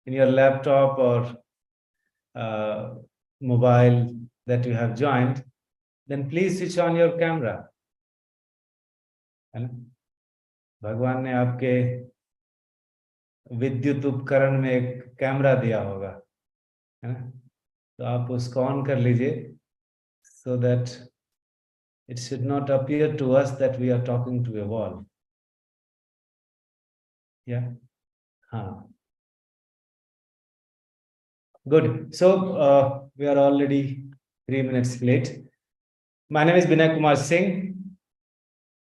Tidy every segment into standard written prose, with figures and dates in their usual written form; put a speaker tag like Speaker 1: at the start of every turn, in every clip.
Speaker 1: in your laptop or mobile that you have joined, then please switch on your camera. है ना? भगवान ने आपके विद्युत उपकरण में एक कैमरा दिया होगा, है ना? तो आप उसको ऑन कर लीजिए, so that it should not appear to us that we are talking to a wall. Yeah. Good. So we are already 3 minutes late. My name is Vinay Kumar Singh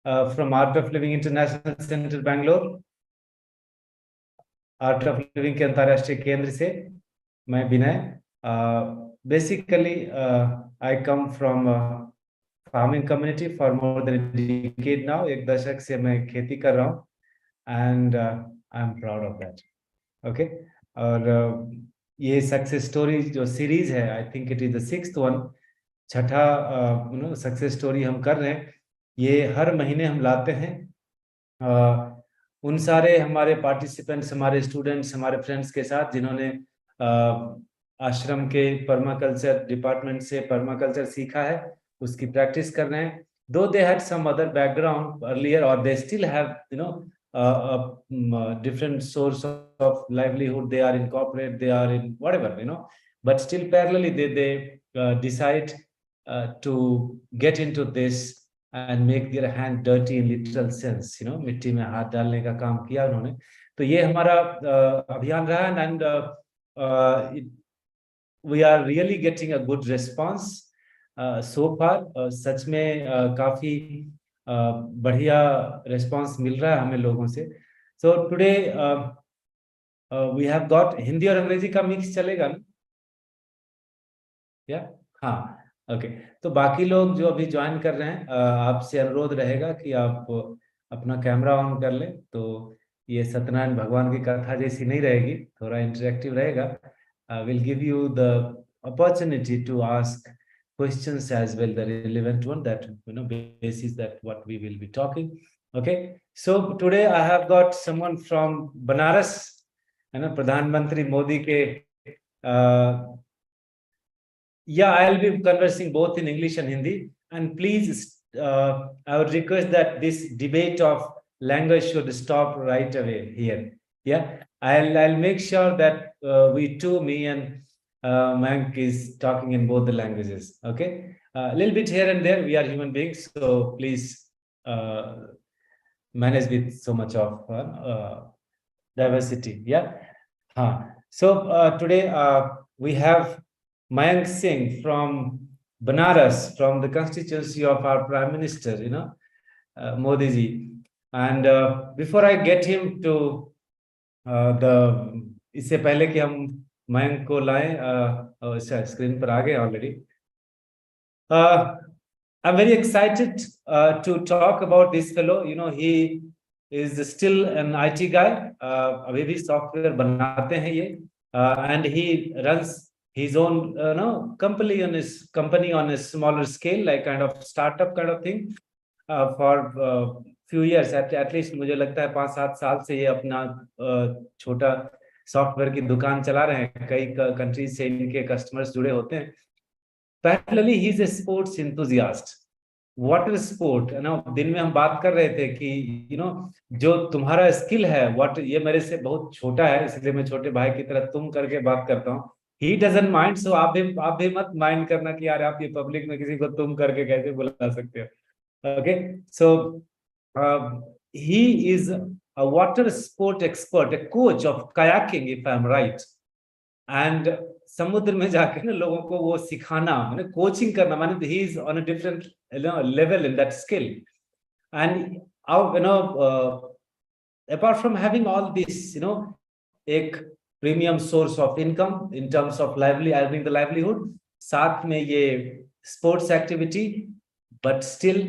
Speaker 1: from Art of Living International Center, Bangalore. Art of Living के अंतर्राष्ट्रीय केंद्र से मैं विनय. Basically, I come from farming community for more than a decade now. एक दशक से मैं खेती कर रहा हूँ, and I'm proud of that. Okay. और ये सक्सेस स्टोरी जो सीरीज है, I think it is the 6th one, छठा सक्सेस स्टोरी हम कर रहे हैं. ये हर महीने हम लाते हैं. उन सारे हमारे पार्टिसिपेंट्स, हमारे स्टूडेंट्स, हमारे फ्रेंड्स के साथ जिन्होंने आश्रम के पर्माकल्चर डिपार्टमेंट से पर्माकल्चर सीखा है, उसकी प्रैक्टिस कर रहे हैं. Though they had some other background earlier और they still have different source of livelihood. They are in corporate, they are in whatever, but still parallelly they decide to get into this and make their hand dirty in literal sense, मिट्टी में हाथ डालने का काम किया उन्होंने. तो ये हमारा अभियान रहा, and we are really getting a good response so far. सच में काफी बढ़िया रिस्पांस मिल रहा है हमें लोगों से. So today we have got Hindi और अंग्रेजी का मिक्स चलेगा ना? या हाँ, ओके. तो बाकी लोग जो अभी ज्वाइन कर रहे हैं, आपसे अनुरोध रहेगा कि आप अपना कैमरा ऑन कर लें. तो ये सत्यनारायण भगवान की कथा जैसी नहीं रहेगी, थोड़ा इंटरेक्टिव रहेगा. Will give you the opportunity to ask questions as well, the relevant one that basis that what we will be talking. Okay, so today I have got someone from Banaras, Pradhan Mantri Modi ke yeah, I'll be conversing both in English and Hindi, and please I would request that this debate of language should stop right away here. Yeah, I'll make sure that me and Mayank is talking in both the languages. Okay, a little bit here and there. We are human beings, so please manage with so much of diversity. Yeah. So today we have Mayank Singh from Banaras, from the constituency of our Prime Minister, Modi ji. And before I get him to इससे पहले कि हम मयंक को लाएं, screen पर आ गए already. I'm very excited to talk about this fellow. He is still an IT guy. अभी भी सॉफ्टवेयर बनाते हैं ये, and he runs his own company on a smaller scale, like kind of startup kind of thing, for few years. At least मुझे लगता है 5-7 साल से ये अपना छोटा सॉफ्टवेयर की दुकान चला रहे हैं. कई कंट्रीज से इनके कस्टमर्स जुड़े होते हैं. Parallelly, he is a sports enthusiast. Water sport, दिन में हम बात कर रहे थे कि जो तुम्हारा स्किल है, ये मेरे से बहुत छोटा है, इसलिए मैं छोटे भाई की तरह तुम करके बात करता हूँ. He doesn't mind. सो आप भी मत माइंड करना कि यार आप ये पब्लिक में किसी को तुम करके कैसे बुला सकते हो. Okay, so he is a water sport expert, a coach of kayaking, if I'm right. And समुद्र में जाके ना लोगों को वो सिखाना, माने कोचिंग करना, माने he is on a different level in that skill. And apart from having all this, एक premium source of income in terms of earning the livelihood, साथ में ये sports activity, but still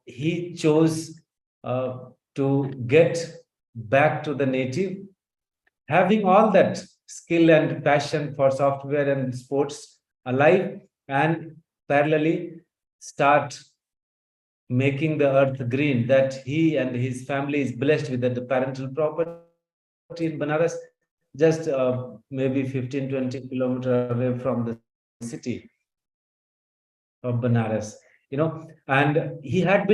Speaker 1: he chose to get back to the native, having all that skill and passion for software and sports alive, and parallelly start making the earth green, that he and his family is blessed with the parental property in Banaras. just maybe 15-20 kilometers away from the city of Benares, and he had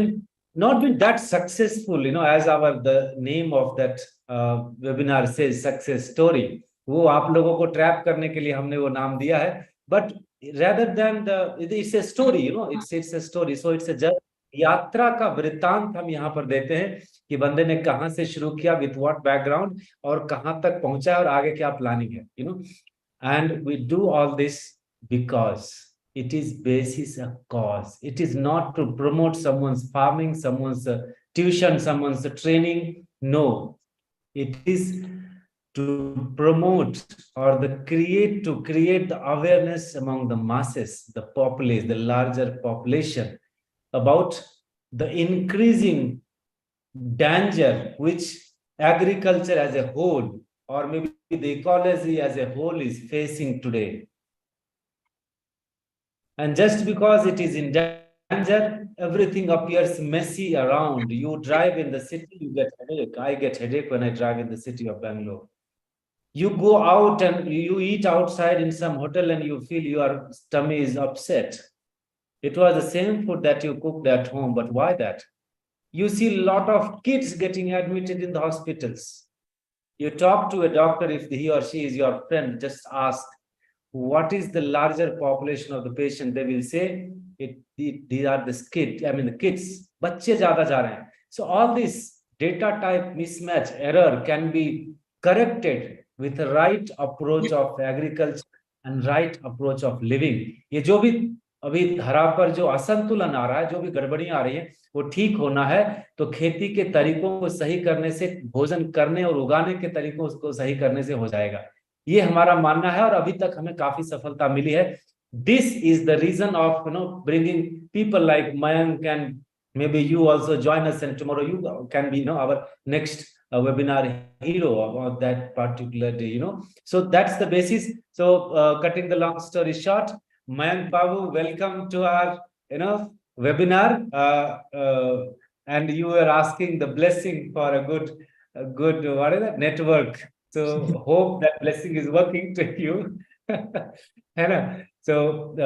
Speaker 1: not been that successful, as the name of that webinar says, success story. वो आप लोगों को trap करने के लिए हमने वो नाम दिया है, but rather than it's a story, it's a story, so it's a यात्रा का वृत्तांत हम यहाँ पर देते हैं कि बंदे ने कहां से शुरू किया, विथ व्हाट बैकग्राउंड, और कहां तक पहुंचा और आगे क्या प्लानिंग है, and we do all this because it is basis a cause. It is not to promote someone's farming, someone's tuition, someone's training. No, it is to promote or to create the awareness among the masses, the populace, the larger population, about the increasing danger which agriculture as a whole, or maybe the ecology as a whole, is facing today. And just because it is in danger, everything appears messy around. You drive in the city, you get headache. I get headache when I drive in the city of Bangalore. You go out and you eat outside in some hotel and you feel your tummy is upset. It was the same food that you cooked at home, but why that? You see a lot of kids getting admitted in the hospitals. You talk to a doctor, if he or she is your friend, just ask, what is the larger population of the patient? They will say, these are the kids. बच्चे ज़्यादा जा रहे हैं. So all this data type mismatch error can be corrected with the right approach of agriculture and right approach of living. ये जो भी अभी धरा पर जो असंतुलन आ रहा है, जो भी गड़बड़ी आ रही है, वो ठीक होना है तो खेती के तरीकों को सही करने से, भोजन करने और उगाने के तरीकों को सही करने से हो जाएगा. ये हमारा मानना है और अभी तक हमें काफी सफलता मिली है. This is the reason of bringing people like Mayank, and maybe you also join us, and tomorrow you can be our next webinar hero about that particular day. So that's the basis. So cutting the long story short, Mayank Babu, welcome to our webinar, and you were asking the blessing for a good what is that, network. So hope that blessing is working to you. So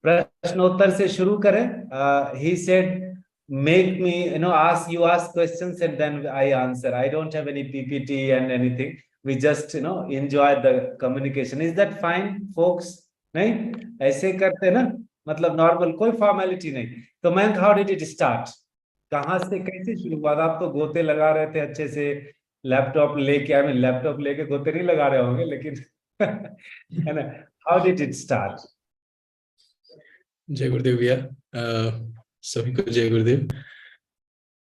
Speaker 1: प्रश्नोत्तर से शुरू करें. He said, make me ask questions and then I answer. I don't have any PPT and anything. We just enjoy the communication. Is that fine, folks? नहीं ऐसे करते ना, मतलब normal, कोई फॉर्मेलिटी नहीं. तो Mayank, how did it start? कहाँ से कैसे शुरू हुआ? आप तो गोते लगा रहे थे अच्छे से, लैपटॉप लेके गोते नहीं लगा रहे होंगे, लेकिन है ना, how did it start?
Speaker 2: जय गुरुदेव भैया, सभी को जय गुरुदेव.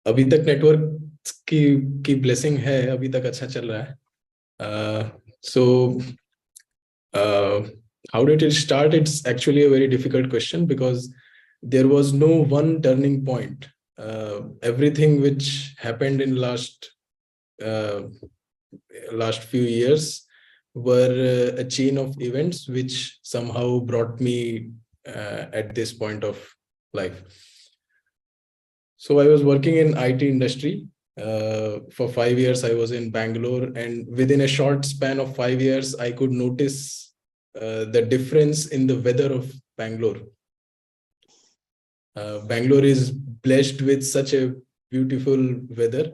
Speaker 2: अभी तक नेटवर्क की ब्लेसिंग है, अभी तक अच्छा चल रहा है. So how did it start? It's actually a very difficult question because there was no one turning point. Everything which happened in last few years were a chain of events which somehow brought me at this point of life. So I was working in IT industry. For 5 years, I was in Bangalore, and within a short span of 5 years, I could notice the difference in the weather of Bangalore. Bangalore is blessed with such a beautiful weather.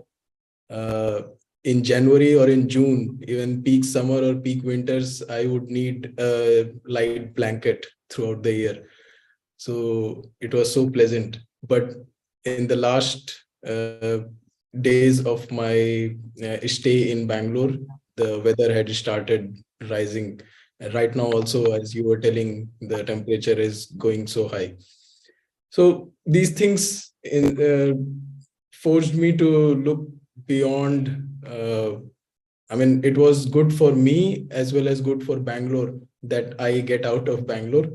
Speaker 2: In January or in June, even peak summer or peak winters, I would need a light blanket throughout the year. So it was so pleasant. But in the last days of my stay in Bangalore, the weather had started rising. Right now also, as you were telling, the temperature is going so high. So these things forced me to look beyond. It was good for me as well as good for Bangalore that I get out of Bangalore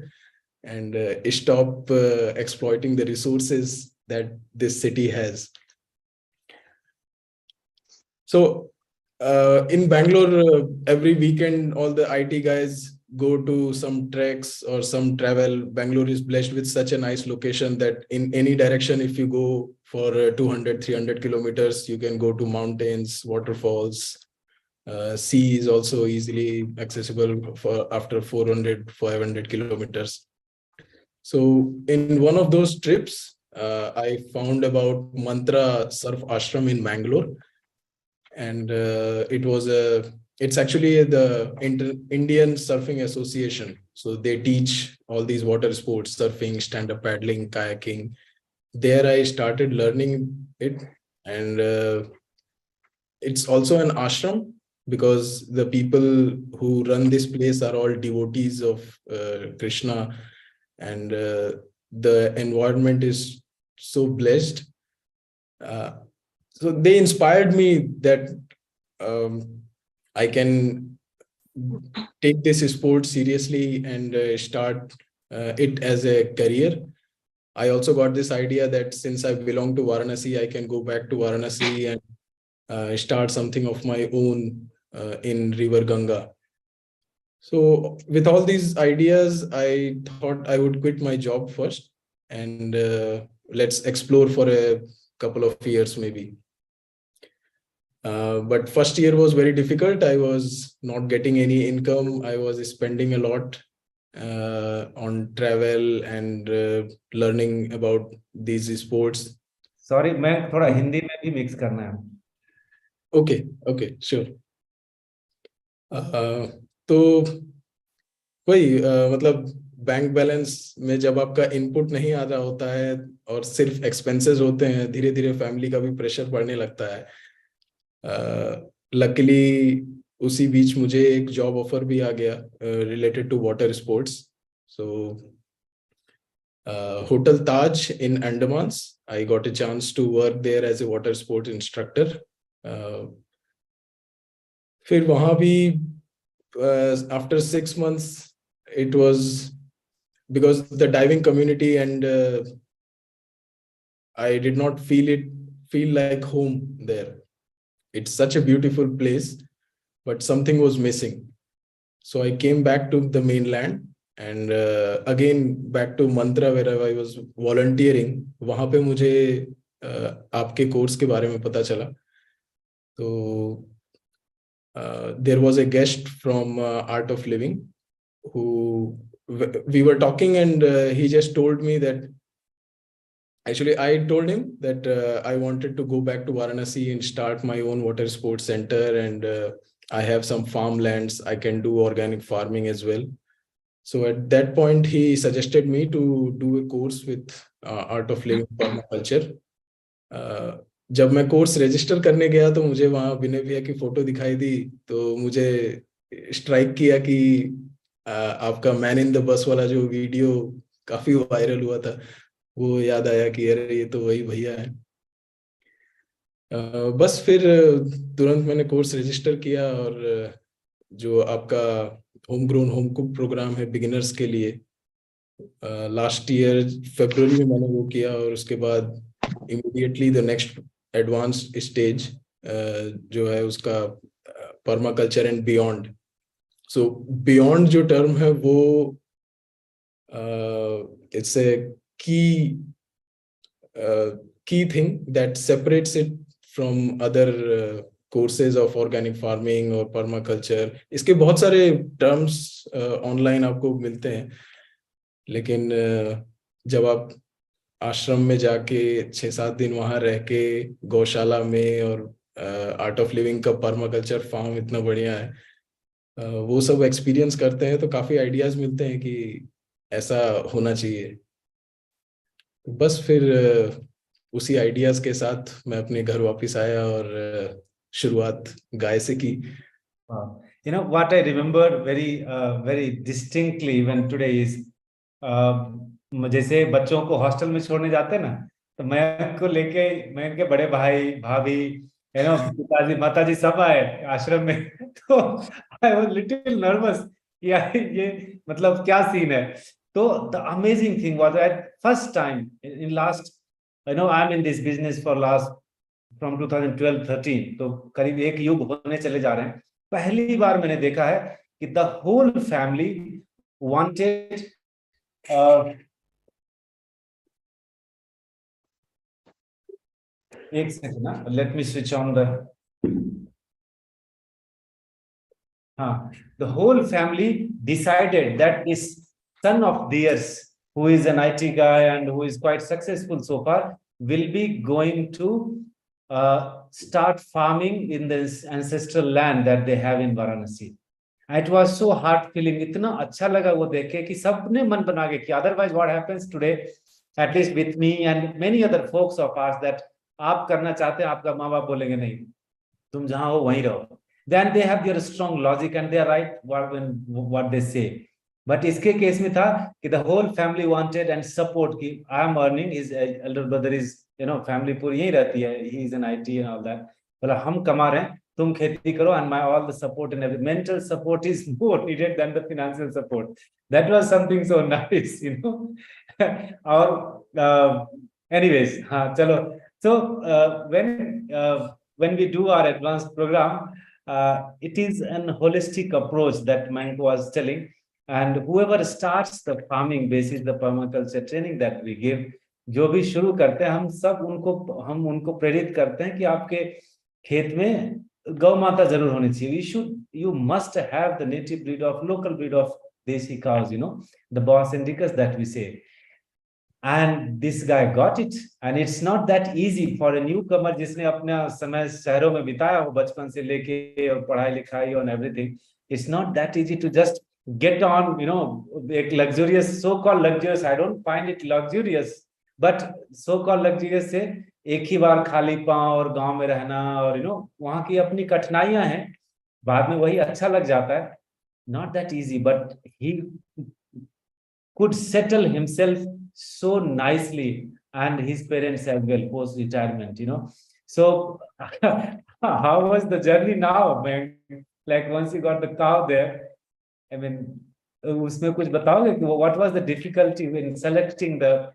Speaker 2: and stop exploiting the resources that this city has. So in Bangalore, every weekend, all the IT guys go to some treks or some travel. Bangalore is blessed with such a nice location that in any direction, if you go for 200, 300 kilometers. You can go to mountains, waterfalls. Sea is also easily accessible for after 400, 500 kilometers. So in one of those trips, I found about Mantra Surf Ashram in Mangalore. And it's actually the Indian Surfing Association. So they teach all these water sports, surfing, stand-up paddling, kayaking. There I started learning it. And it's also an ashram, because the people who run this place are all devotees of Krishna. And the environment is so blessed. So they inspired me that I can take this sport seriously and start it as a career. I also got this idea that since I belong to Varanasi, I can go back to Varanasi and start something of my own in River Ganga. So with all these ideas, I thought I would quit my job first and let's explore for a couple of years maybe. But first year was very difficult. I was not getting any income. I was spending a lot on travel and learning about these sports.
Speaker 1: Sorry, मैं थोड़ा हिंदी में भी mix करना है.
Speaker 2: Okay, sure. तो वही मतलब bank balance में जब आपका इनपुट नहीं आ रहा होता है और सिर्फ एक्सपेंसेस होते हैं, धीरे धीरे फैमिली का भी प्रेशर बढ़ने लगता है. लकीली उसी बीच मुझे एक जॉब ऑफर भी आ गया related to water sports. So hotel Taj in Andamans, I got a chance to work there as a water sports instructor. फिर वहां भी after 6 months it was because the diving community and I did not feel like home there. It's such a beautiful place, but something was missing. So I came back to the mainland and again back to Mantra where I was volunteering. वहां पे मुझे आपके course के बारे में पता चला. तो there was a guest from Art of Living who we were talking and he just told me that actually I told him that I wanted to go back to Varanasi and start my own water sports center, and I have some farmlands, I can do organic farming as well. So at that point he suggested me to do a course with Art of Living Permaculture. जब मैं course register करने गया तो मुझे वहाँ विनय भैया की photo दिखाई दी, तो मुझे स्ट्राइक किया कि आपका मैन इन द बस वाला जो वीडियो काफी वायरल हुआ था, वो याद आया कि अरे ये तो वही भैया है. बस फिर तुरंत मैंने कोर्स रजिस्टर किया और जो आपका home grown home cook programme है बिगिनर्स के लिए, लास्ट ईयर फरवरी में मैंने वो किया और उसके बाद immediately the next advanced stage जो है उसका permaculture and beyond. So beyond जो टर्म है वो it's a key thing that separates it from other courses of organic farming or permaculture. इसके बहुत सारे terms online आपको मिलते हैं, लेकिन जब आप आश्रम में जाके 6-7 दिन वहां रह के गौशाला में और आर्ट ऑफ लिविंग का परमाकल्चर फार्म इतना बढ़िया है, वो सब एक्सपीरियंस करते हैं तो काफी आइडियाज मिलते हैं कि ऐसा होना चाहिए. बस फिर उसी आइडियाज के साथ मैं अपने घर वापस आया और शुरुआत गाय से की.
Speaker 1: You know what I remember very distinctly even today is जैसे बच्चों को हॉस्टल में छोड़ने जाते हैं ना, तो मैं को लेके मैं के बड़े भाई भाभी पिताजी माताजी सब आए आश्रम में. तो आई वाज लिटिल नर्वस ये मतलब क्या सीन है. So the amazing thing was that first time in last, I'm in this business for last from 2012-13, तो करीब एक युग होने चले जा रहे हैं. पहली बार मैंने देखा है कि the whole family wanted, एक सेकंड ना, let me switch on the, हाँ, the whole family decided that this son of theirs, who is an IT guy and who is quite successful so far, will be going to start farming in this ancestral land that they have in Varanasi. It was so heart feeling. इतना अच्छा लगा वो देख के कि सबने मन बना के किया. Otherwise, what happens today, at least with me and many other folks of ours, that आप करना चाहते हैं, आपका माँ बाप बोलेंगे नहीं, तुम जहां हो वहीं रहो. Then they have their strong logic and they are right what they say. But इसके केस में था कि the whole family wanted and support कि I am earning, his elder brother is, family पूरी यहीं रहती है, he is an IT and all that. बोला हम कमा रहे हैं, तुम खेती करो, and my all the support and every mental support is more needed than the financial support. That was something so nice, और anyways, हाँ चलो. So when we do our advanced program, it is an holistic approach that Mayank was telling, and whoever starts the farming basis the permaculture training that we give, जो भी शुरू करते हैं हम उनको प्रेरित करते हैं कि आपके खेत में गौ माता जरूर होनी चाहिए. You must have the native breed of local breed of desi cows, the Bos indicus that we say. And this guy got it, and it's not that easy for a newcomer जिसने अपना समय शहरों में बिताया हो बचपन से लेके और पढ़ाई लिखाई और everything. It's not that easy to just get on, एक luxurious, so called luxurious, I don't find it luxurious, but so called luxurious से एक ही बार खाली पांव और गांव में रहना और वहां की अपनी कठिनाइयां हैं, बाद में वही अच्छा लग जाता है. Not that easy, but he could settle himself so nicely, and his parents as well post retirement. So how was the journey now, man? Like once you got the cow there, I mean, उसमें कुछ बताओगे कि what was the difficulty in selecting the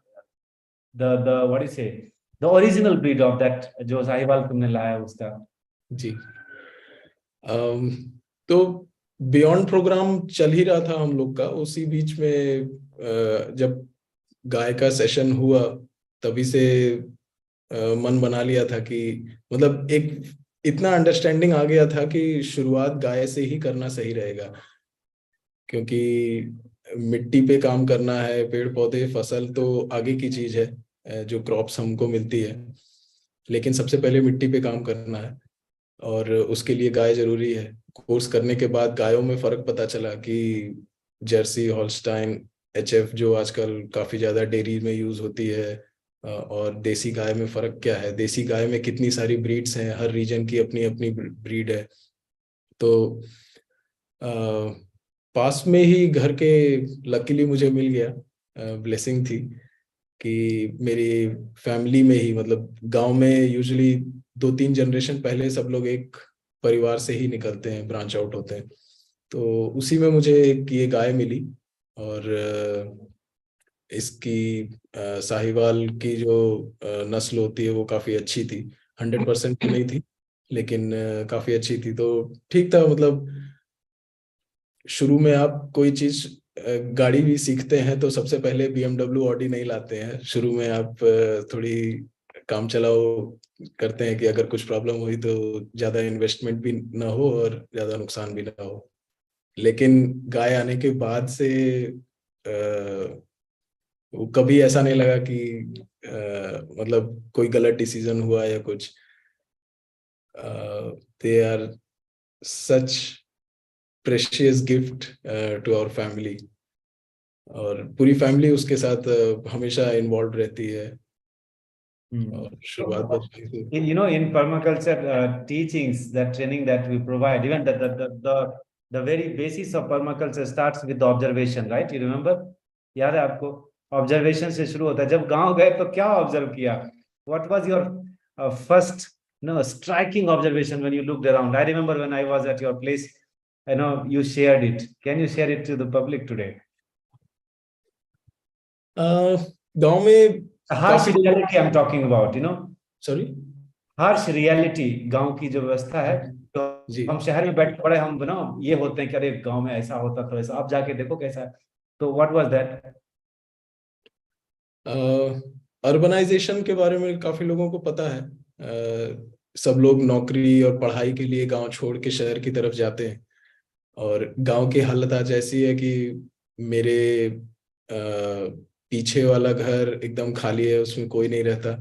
Speaker 1: what do you say, the original breed of that जो साहिवाल तुमने लाया उसका?
Speaker 2: जी, तो beyond programme चल ही रहा था हम लोग का. उसी बीच में जब गाय का सेशन हुआ तभी से मन बना लिया था कि मतलब एक इतना अंडरस्टैंडिंग आ गया था कि शुरुआत गाय से ही करना सही रहेगा, क्योंकि मिट्टी पे काम करना है. पेड़ पौधे फसल तो आगे की चीज है, जो क्रॉप्स हमको मिलती है, लेकिन सबसे पहले मिट्टी पे काम करना है और उसके लिए गाय जरूरी है. कोर्स करने के बाद गायों में फर्क पता चला कि जर्सी, हॉल्स्टाइन, HF जो आजकल काफी ज्यादा डेयरी में यूज होती है, और देसी गाय में फर्क क्या है. देसी गाय में कितनी सारी ब्रीड्स हैं, हर रीजन की अपनी अपनी ब्रीड है. तो पास में ही घर के लकीली मुझे मिल गया, ब्लेसिंग थी कि मेरी फैमिली में ही, मतलब गांव में यूजुअली 2-3 जनरेशन पहले सब लोग एक परिवार से ही निकलते हैं, ब्रांच आउट होते हैं. तो उसी में मुझे एक ये गाय मिली, और इसकी साहिवाल की जो नस्ल होती है वो काफी अच्छी थी. 100% तो नहीं थी, लेकिन काफी अच्छी थी. तो ठीक था. मतलब शुरू में आप कोई चीज, गाड़ी भी सीखते हैं तो सबसे पहले BMW, ऑडी नहीं लाते हैं. शुरू में आप थोड़ी काम चलाओ करते हैं कि अगर कुछ प्रॉब्लम हुई तो ज्यादा इन्वेस्टमेंट भी ना हो और ज्यादा नुकसान भी ना हो. लेकिन गाय आने के बाद से वो कभी ऐसा नहीं लगा कि मतलब कोई गलत डिसीजन हुआ या कुछ. They are such precious gift to our family, और पूरी फैमिली उसके साथ हमेशा इन्वॉल्व रहती है. और शुरुआत बचपन से.
Speaker 1: In permaculture teachings, that training that we provide, even the very basis of permaculture starts with observation, right? You remember? याद है आपको? Observation से शुरू होता है. जब गांव गए तो क्या observe किया? What was your first, striking observation when you looked around? I remember when I was at your place, you shared it. Can you share it to the public today?
Speaker 2: गांव में
Speaker 1: Harsh reality I'm talking about,
Speaker 2: sorry,
Speaker 1: harsh reality, गांव की जो व्यवस्था है. तो
Speaker 2: जी.
Speaker 1: हम शहर में बैठे पड़े, हम ये होते हैं कि अरे गांव में ऐसा होता तो ऐसा, अब जाके देखो कैसा है. तो व्हाट वाज दैट?
Speaker 2: अर्बनाइजेशन के बारे में काफी लोगों को पता है. सब लोग नौकरी और पढ़ाई के लिए गांव छोड़ के शहर की तरफ जाते हैं, और गांव की हालत आज ऐसी है कि मेरे पीछे वाला घर एकदम खाली है, उसमें कोई नहीं रहता।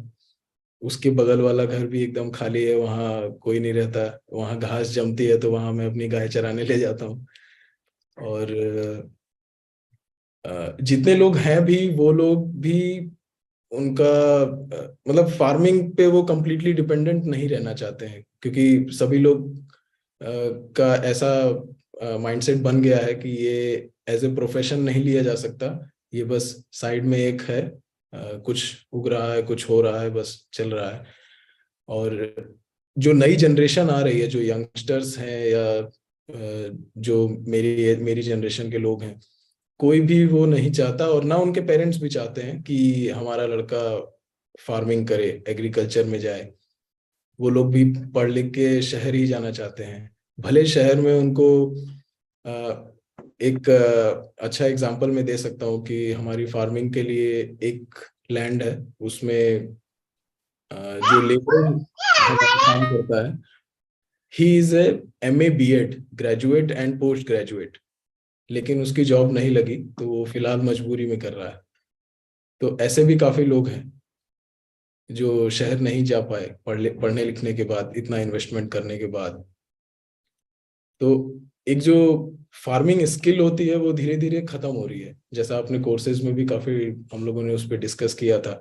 Speaker 2: उसके बगल वाला घर भी एकदम खाली है, वहाँ कोई नहीं रहता। वहाँ घास जमती है तो वहाँ मैं अपनी गाय चराने ले जाता हूँ। और जितने लोग हैं भी, वो लोग भी उनका मतलब फार्मिंग पे वो कंप्लीटली डिपेंडेंट नहीं रहना चाहते हैं, क्योंकि सभी लोग का ऐसा माइंडसेट बन गया है कि ये एज ए प्रोफेशन नहीं लिया जा सकता। ये बस साइड में एक है, कुछ उग रहा है, कुछ हो रहा है, बस चल रहा है। और जो नई जनरेशन आ रही है, जो यंगस्टर्स हैं या जो मेरी जनरेशन के लोग हैं, कोई भी वो नहीं चाहता, और ना उनके पेरेंट्स भी चाहते हैं कि हमारा लड़का फार्मिंग करे, एग्रीकल्चर में जाए। वो लोग भी पढ़ लिख के शहर ही जाना चाहते हैं। भले शहर में उनको एक अच्छा एग्जांपल मैं दे सकता हूँ कि हमारी फार्मिंग के लिए एक लैंड है, उसमें जो लेबर हमारा काम करता है, he is a MA B.Ed graduate and post graduate, लेकिन उसकी जॉब नहीं लगी तो वो फिलहाल मजबूरी में कर रहा है। तो ऐसे भी काफी लोग हैं जो शहर नहीं जा पाए पढ़ने लिखने के बाद, इतना इन्वेस्टमेंट करने के बाद। तो एक जो फार्मिंग स्किल होती है वो धीरे धीरे खत्म हो रही है। जैसा आपने कोर्सेज में भी काफी हम लोगों ने उस पर डिस्कस किया था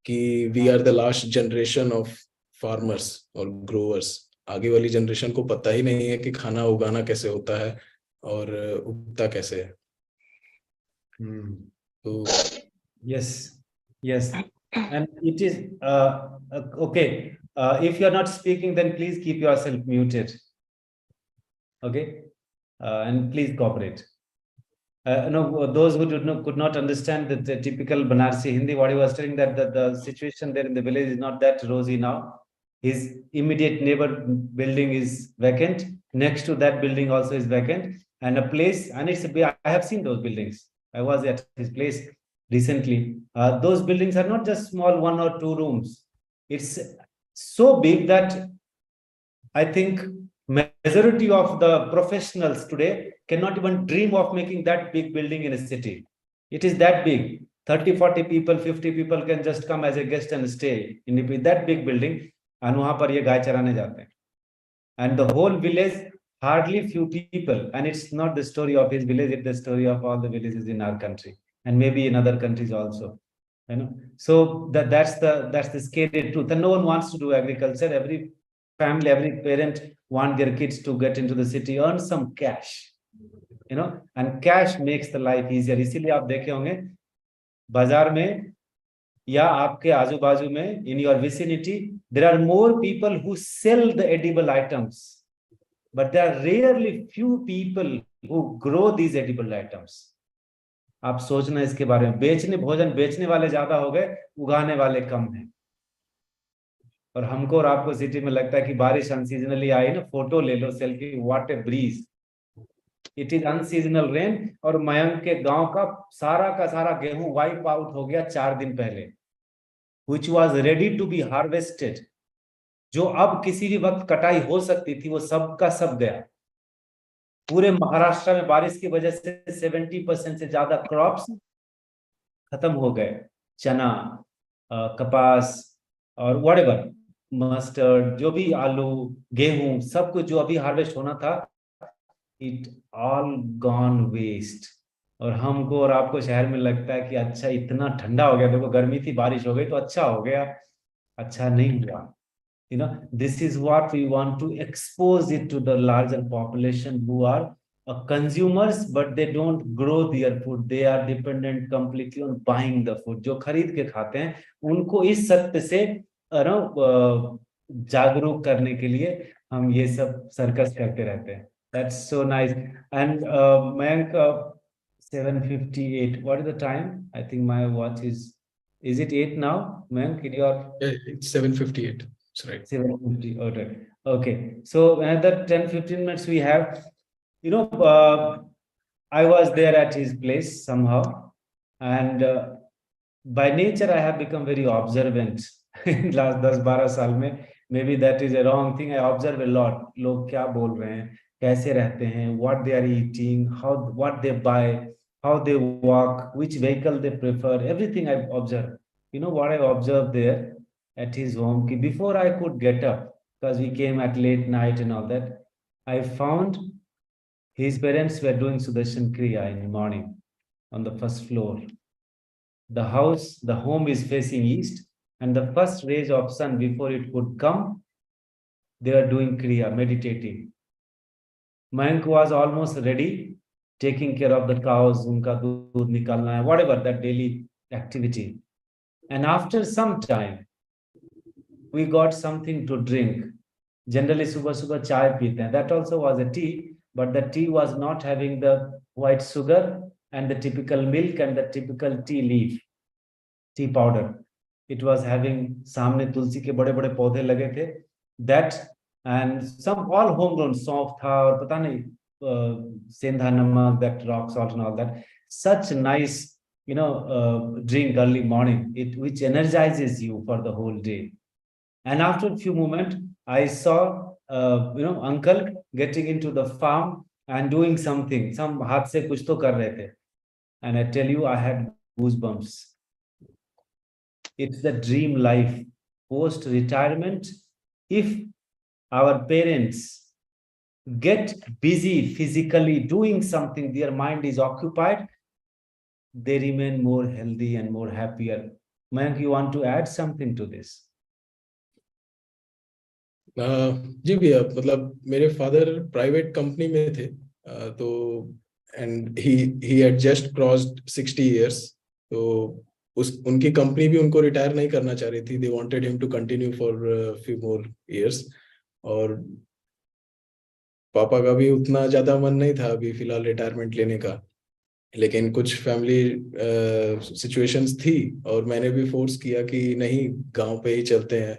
Speaker 2: कि we are the last generation of farmers और ग्रोअर्स। आगे वाली जनरेशन को पता ही नहीं है कि खाना उगाना कैसे होता है और उगता कैसे है। तो
Speaker 1: Yes, yes. And it is okay. If you are not speaking, then please keep yourself muted. Okay, and please cooperate. No, those who could not understand the typical Banarsi Hindi, what he was telling, that the situation there in the village is not that rosy now. His immediate neighbor building is vacant. Next to that building also is vacant, and a place, and I have seen those buildings. I was at his place recently. Those buildings are not just small 1 or 2 rooms. It's so big that I think majority of the professionals today cannot even dream of making that big building in a city. It is that big. 30, 40 people, 50 people can just come as a guest and stay in that big building. And वहां पर ये गाय चराने जाते हैं. And the whole village, hardly few people. And it's not the story of his village, it's the story of all the villages in our country and maybe in other countries also. You know, so that's the scary truth. And no one wants to do agriculture. Every family, every parent want their kids to get into the city, earn some cash, you know, and cash makes the life easier. इसीलिए आप देखे होंगे बाजार में या आपके आजू बाजू में, in your vicinity, there are more people who sell the edible items, but there are rarely few people who grow these edible items. आप सोचना इसके बारे में, भोजन बेचने वाले ज्यादा हो गए, उगाने वाले कम हैं। और हमको और आपको सिटी में लगता है कि बारिश अनसीजनली आई ना, फोटो ले लो, selfie, what a breeze, it is unseasonal rain. और मयंक के गांव का सारा गेहूं वाइप आउट हो गया 4 दिन पहले, which was ready to be harvested, जो अब किसी भी वक्त कटाई हो सकती थी, वो सब का सब गया। पूरे महाराष्ट्र में बारिश की वजह से 70% से ज्यादा क्रॉप्स खत्म हो गए। चना, कपास और व्हाटएवर, मस्टर्ड, जो भी, आलू, गेहूं, सब कुछ जो अभी हार्वेस्ट होना था, इट ऑल गॉन वेस्ट। और हमको और आपको शहर में लगता है कि अच्छा इतना ठंडा हो गया, देखो गर्मी थी, बारिश हो गई तो अच्छा हो गया। अच्छा नहीं हुआ। You know, this is what we want to expose it to the larger population who are consumers, but they don't grow their food. They are dependent completely on buying the food. जो खरीद के खाते हैं, उनको इस सत्य से जागरूक करने के लिए हम ये सब सर्कस करते रहते हैं। That's so nice. And Mayank, 7:58. What is the time? I think my watch is it 8 now, Mayank? In your
Speaker 2: it's 7:58. That's right.
Speaker 1: 7:50. Okay. Okay. So another 10-15 minutes we have. You know, I was there at his place somehow, and by nature I have become very observant. in last 10-12 साल में. Maybe that is a wrong thing. I observe a lot. लोग क्या बोल रहे हैं, कैसे रहते हैं, what they are eating, how, what they buy, how they walk, which vehicle they prefer, everything I observe. You know what I observed there at his home? Before I could get up, because we came at late night and all that, I found his parents were doing Sudarshan Kriya in the morning on the first floor. The house, the home is facing east, and the first rays of sun before it could come, they are doing Kriya, meditating. Mayank was almost ready, taking care of the cows, unka doodh nikalna, whatever that daily activity. And after some time, we got something to drink. Generally, subah chai peete. That also was a tea, but the tea was not having the white sugar and the typical milk and the typical tea leaf, tea powder. It was having सामने तुलसी के बड़े बड़े पौधे लगे थे. That and some all homegrown soft tha और पता नहीं सेंधा नमक, that rock salt and all that. Such nice, drink early morning. It which energizes you for the whole day. And after a few moments, I saw uncle getting into the farm and doing something. Some हाथ से कुछ तो कर रहे थे. And I tell you, I had goosebumps. It's the dream life post retirement. If our parents get busy physically doing something, their mind is occupied, they remain more healthy and more happier. Mayank, you want to add something to this?
Speaker 2: जी भैया, मतलब मेरे father private company में थे, तो and he had just crossed 60 years. तो उनकी company भी उनको रिटायर नहीं करना चाह रही थी. They wanted him to continue for few more years. और पापा का भी उतना ज्यादा मन नहीं था अभी फिलहाल रिटायरमेंट लेने का, लेकिन कुछ फैमिली सिचुएशंस थी और मैंने भी फोर्स किया कि नहीं, गांव पे ही चलते हैं,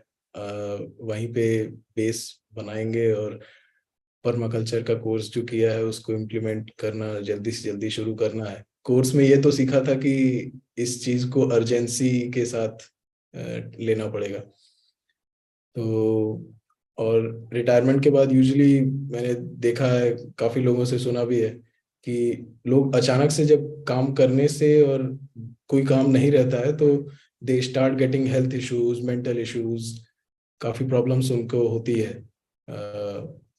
Speaker 2: वहीं पे बेस बनाएंगे और परमाकल्चर का कोर्स जो किया है उसको इम्प्लीमेंट करना जल्दी से जल्दी शुरू करना है. कोर्स में ये तो सीखा था कि इस चीज को अर्जेंसी के साथ लेना पड़ेगा. तो और रिटायरमेंट के बाद यूजुअली मैंने देखा है, काफी लोगों से सुना भी है कि लोग अचानक से जब काम करने से और कोई काम नहीं रहता है तो they start getting health issues, mental issues, काफी प्रॉब्लम्स उनको होती है.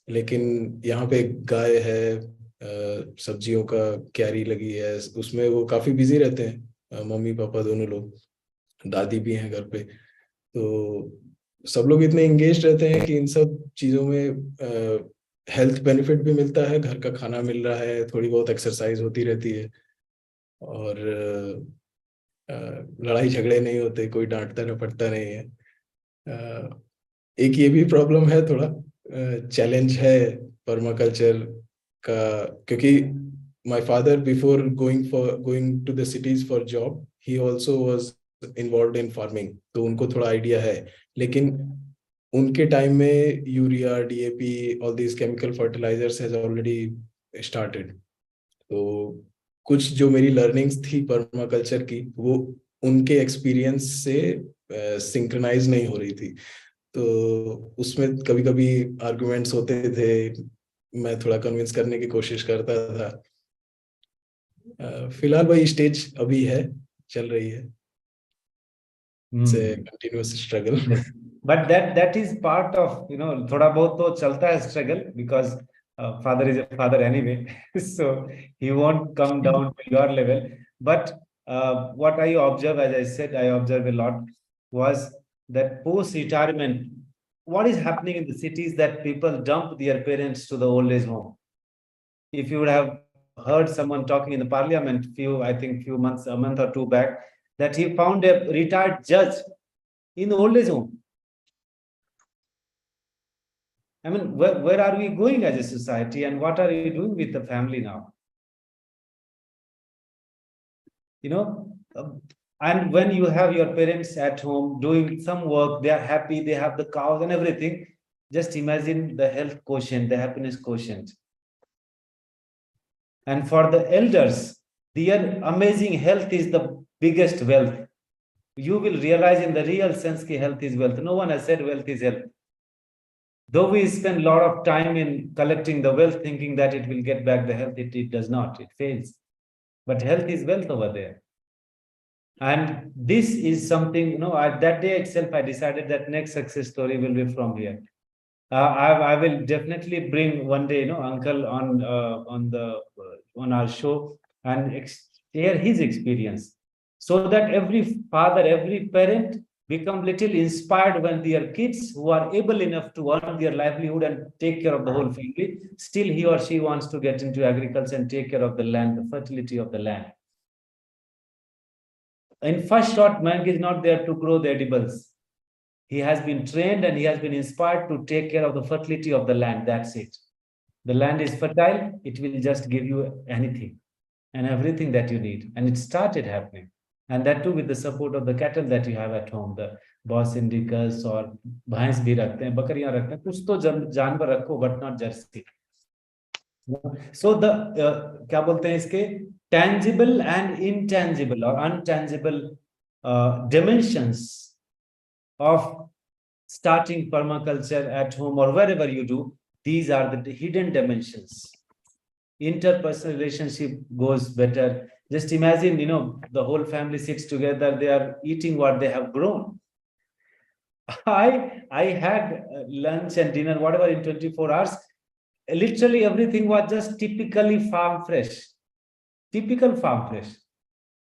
Speaker 2: लेकिन यहाँ पे गाय है, सब्जियों का क्यारी लगी है, उसमें वो काफी बिजी रहते हैं, मम्मी पापा दोनों लोग, दादी भी हैं घर पे. तो सब लोग इतने एंगेज रहते हैं कि इन सब चीजों में हेल्थ बेनिफिट भी मिलता है, घर का खाना मिल रहा है, थोड़ी बहुत एक्सरसाइज होती रहती है और लड़ाई झगड़े नहीं होते, कोई डांटता रपटता नहीं है. एक ये भी प्रॉब्लम है, थोड़ा चैलेंज है परमाकल्चर का, क्योंकि my father before going to the cities for job he also was involved in farming, तो उनको थोड़ा आइडिया है. लेकिन उनके टाइम में urea, DAP, all these chemical fertilisers has already started. तो कुछ जो मेरी लर्निंग्स थी परमाकल्चर की वो उनके एक्सपीरियंस से सिंक्रोनाइज नहीं हो रही थी. तो उसमें कभी कभी आर्गुमेंट्स होते थे, मैं थोड़ा कन्विंस करने की कोशिश करता था. फिलहाल वही स्टेज अभी है, चल रही है. It's a continuous struggle.
Speaker 1: But that is part of, thoda bahut to chalta hai struggle, because father is a father anyway. So he won't come down to your level. But what I observe, as I said, I observe a lot, was that post-retirement, what is happening in the cities, that people dump their parents to the old age home. If you would have heard someone talking in the parliament few months, a month or two back, that he found a retired judge in the old age home. I mean, where are we going as a society, and what are we doing with the family now? And when you have your parents at home doing some work, they are happy, they have the cows and everything. Just imagine the health quotient, the happiness quotient. And for the elders, their amazing health is the biggest wealth. you will realize in the real sense that health is wealth. No one has said wealth is health. Though we spend a lot of time in collecting the wealth, thinking that it will get back the health, it does not, it fails. But health is wealth over there. And this is something, that day itself, I decided that next success story will be from here. I will definitely bring one day, uncle on our show and share his experience, so that every father, every parent become little inspired when their kids who are able enough to earn their livelihood and take care of the whole family, still he or she wants to get into agriculture and take care of the land, the fertility of the land. In first shot, Mayank is not there to grow the edibles. He has been trained and he has been inspired to take care of the fertility of the land. That's it. The land is fertile. It will just give you anything and everything that you need. And it started happening. And that too with the support of the cattle that you have at home, the Bos Indicus और भैंस भी रखते हैं, बकरियां रखते हैं, कुछ तो जानवर रखो, but not jersey. So the क्या बोलते हैं इसके tangible and intangible or untangible dimensions of starting permaculture at home or wherever you do, these are the hidden dimensions. Interpersonal relationship goes better. Just imagine, the whole family sits together, they are eating what they have grown. I had lunch and dinner, whatever, in 24 hours. Literally everything was just typically farm fresh. Typical farm fresh.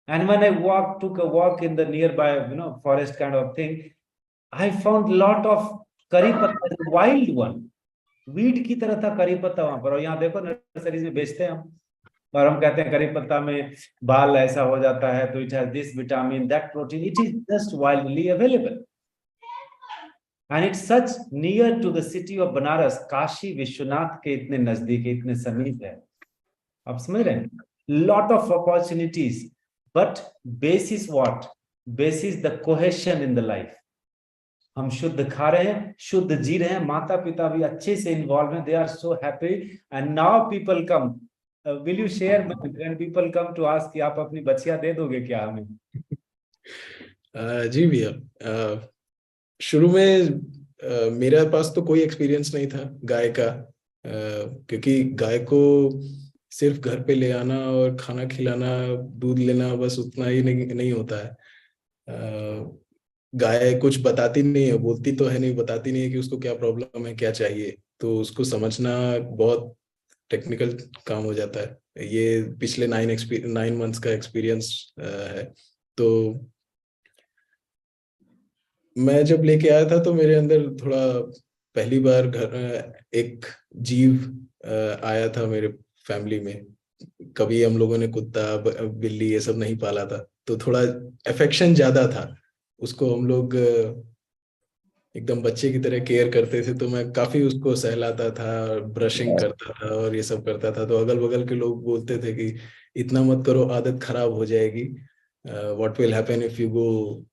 Speaker 1: And when I took a walk in the nearby, forest kind of thing, I found a lot of curry patta, wild one. Weed की तरह था करी पत्ता वहां पर, और यहाँ देखो नर्सरीज में बेचते हैं हम, और हम कहते हैं करी पत्ता में बाल ऐसा हो जाता है, तो it has this vitamin, that protein, it is just widely available. And it's such near to the city of Banaras. Kashi Vishwanath के इतने नजदीक है, इतने समीप है. आप समझ रहे हैं? Lot of opportunities, but basis what? Basis the cohesion in the life. हम शुद्ध खा रहे हैं, शुद्ध जी रहे हैं, माता पिता भी अच्छे से इन्वॉल्व हैं, they are so happy. And now people come, will you share when people come to ask कि आप अपनी बच्चियां दे दोगे क्या हमें?
Speaker 2: जी भैया, शुरू में मेरे पास तो कोई एक्सपीरियंस नहीं था गाय का, क्योंकि गाय को सिर्फ घर पे ले आना और खाना खिलाना, दूध लेना, बस उतना ही नहीं होता है. गाय कुछ बताती नहीं है, बोलती तो है नहीं, बताती नहीं है कि उसको क्या प्रॉब्लम है, क्या चाहिए. तो उसको समझना बहुत टेक्निकल काम हो जाता है. ये पिछले 9 मंथ्स का एक्सपीरियंस है. तो मैं जब लेके आया था तो मेरे अंदर थोड़ा पहली बार एक जीव आया था मेरे फैमिली में. कभी हम लोगों ने कुत्ता बिल्ली ये सब नहीं पाला था, तो थोड़ा अफेक्शन ज्यादा था. उसको हम लोग एकदम बच्चे की तरह केयर करते थे. तो मैं काफी उसको सहलाता था, ब्रशिंग करता था और ये सब करता था. तो अगल बगल के लोग बोलते थे कि इतना मत करो, आदत खराब हो जाएगी. What will happen if you go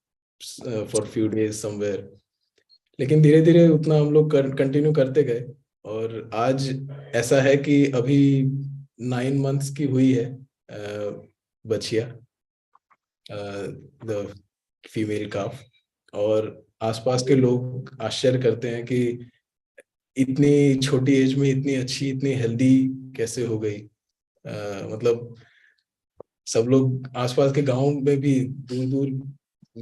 Speaker 2: for few days somewhere. लेकिन धीरे धीरे उतना हम लोग कंटिन्यू करते गए, और आज ऐसा है कि अभी 9 मंथ्स की हुई है बच्चिया, द फीमेल काफ. और आसपास के लोग आश्चर्य करते हैं कि इतनी छोटी एज में इतनी अच्छी, इतनी हेल्दी कैसे हो गई. मतलब सब लोग आसपास के गांव में भी दूर दूर,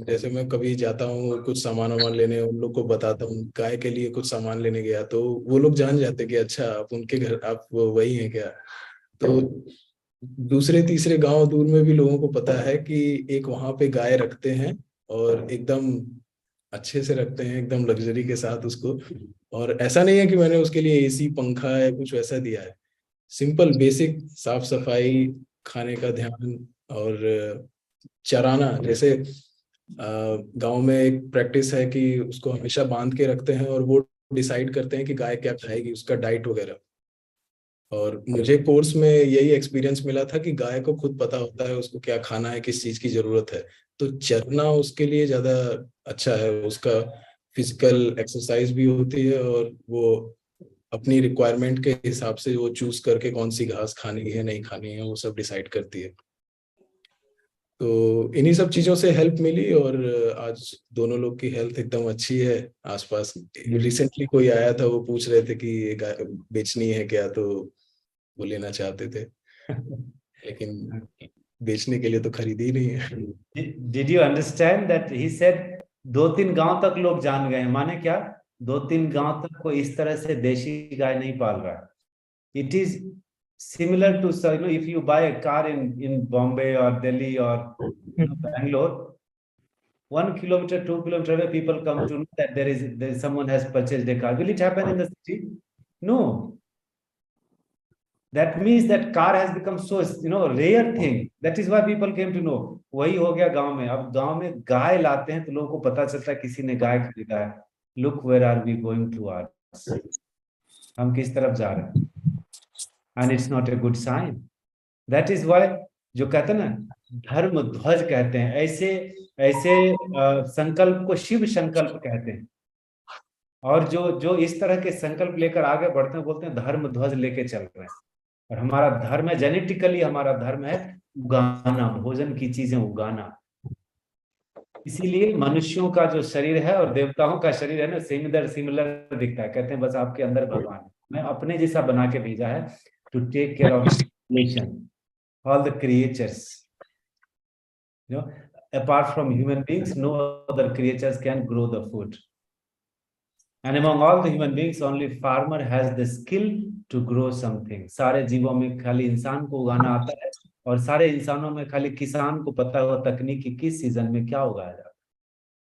Speaker 2: जैसे मैं कभी जाता हूँ कुछ सामान लेने, उन लोग को बताता हूँ गाय के लिए कुछ सामान लेने गया, तो वो लोग जान जाते कि अच्छा आप उनके घर, आप वही हैं क्या. तो दूसरे तीसरे गांव दूर में भी लोगों को पता है कि एक वहां पे गाय रखते हैं, और एकदम अच्छे से रखते हैं, एकदम लग्जरी के साथ उसको. और ऐसा नहीं है कि मैंने उसके लिए एसी पंखा या कुछ वैसा दिया है. सिंपल बेसिक साफ सफाई, खाने का ध्यान, और चराना. जैसे गांव में एक प्रैक्टिस है कि उसको हमेशा बांध के रखते हैं, और वो डिसाइड करते हैं कि गाय क्या खाएगी, उसका डाइट वगैरह. और मुझे कोर्स में यही एक्सपीरियंस मिला था कि गाय को खुद पता होता है उसको क्या खाना है, किस चीज की जरूरत है. तो चरना उसके लिए ज्यादा अच्छा है. उसका फिजिकल एक्सरसाइज भी होती है, और वो अपनी रिक्वायरमेंट के हिसाब से वो चूज करके कौन सी घास खानी है, नहीं खानी है, वो सब डिसाइड करती है. तो इन्हीं सब चीजों से हेल्प मिली, और आज दोनों लोग की हेल्थ एकदम अच्छी है। आसपास रिसेंटली कोई आया था, वो पूछ रहे थे कि ये गाय बेचनी है क्या, तो वो लेना चाहते थे, लेकिन बेचने के लिए तो खरीदी ही नहीं है।
Speaker 1: Did you understand that he said 2-3 गांव तक लोग जान गए हैं, माने क्या? 2-3 गांव तक कोई इस तरह से देशी गाय नहीं पाल रहा है। It is similar to, if you buy a car in Bombay or Delhi or Bangalore, 1 kilometer, 2 kilometer away, people come to know that there is someone has purchased a car. Will it happen in the city? No. That means that car has become so rare thing. That is why people came to know. वही हो गया गांव में। अब गांव में गाय लाते हैं तो लोगों को पता चलता है किसी ने गाय खरीदा है। Look where are we going towards? हम किस तरफ जा रहे हैं? And it's not a good sign. That is why जो कहते हैं ना धर्म ध्वज कहते हैं, ऐसे ऐसे संकल्प को शिव संकल्प कहते हैं। और जो जो इस तरह के संकल्प लेकर आगे बढ़ते हैं, बोलते हैं धर्म ध्वज लेके चल रहे हैं। और हमारा धर्म है, जेनेटिकली हमारा धर्म है उगाना, भोजन की चीजें उगाना। इसीलिए मनुष्यों का जो शरीर है और देवताओं का शरीर है ना, सिमिलर सिमिलर दिखता है। कहते हैं बस आपके अंदर भगवान है। मैं अपने जैसा बना के भेजा है to take care of nation, all the creatures. Apart from human beings, no other creatures can grow the food. And among all the human beings, only farmer has the skill to grow something. सारे जीवों में खाली इंसान को उगाना आता है, और सारे इंसानों में खाली किसान को पता हुआ तकनीक कि किस सीजन में क्या उगाया जाता है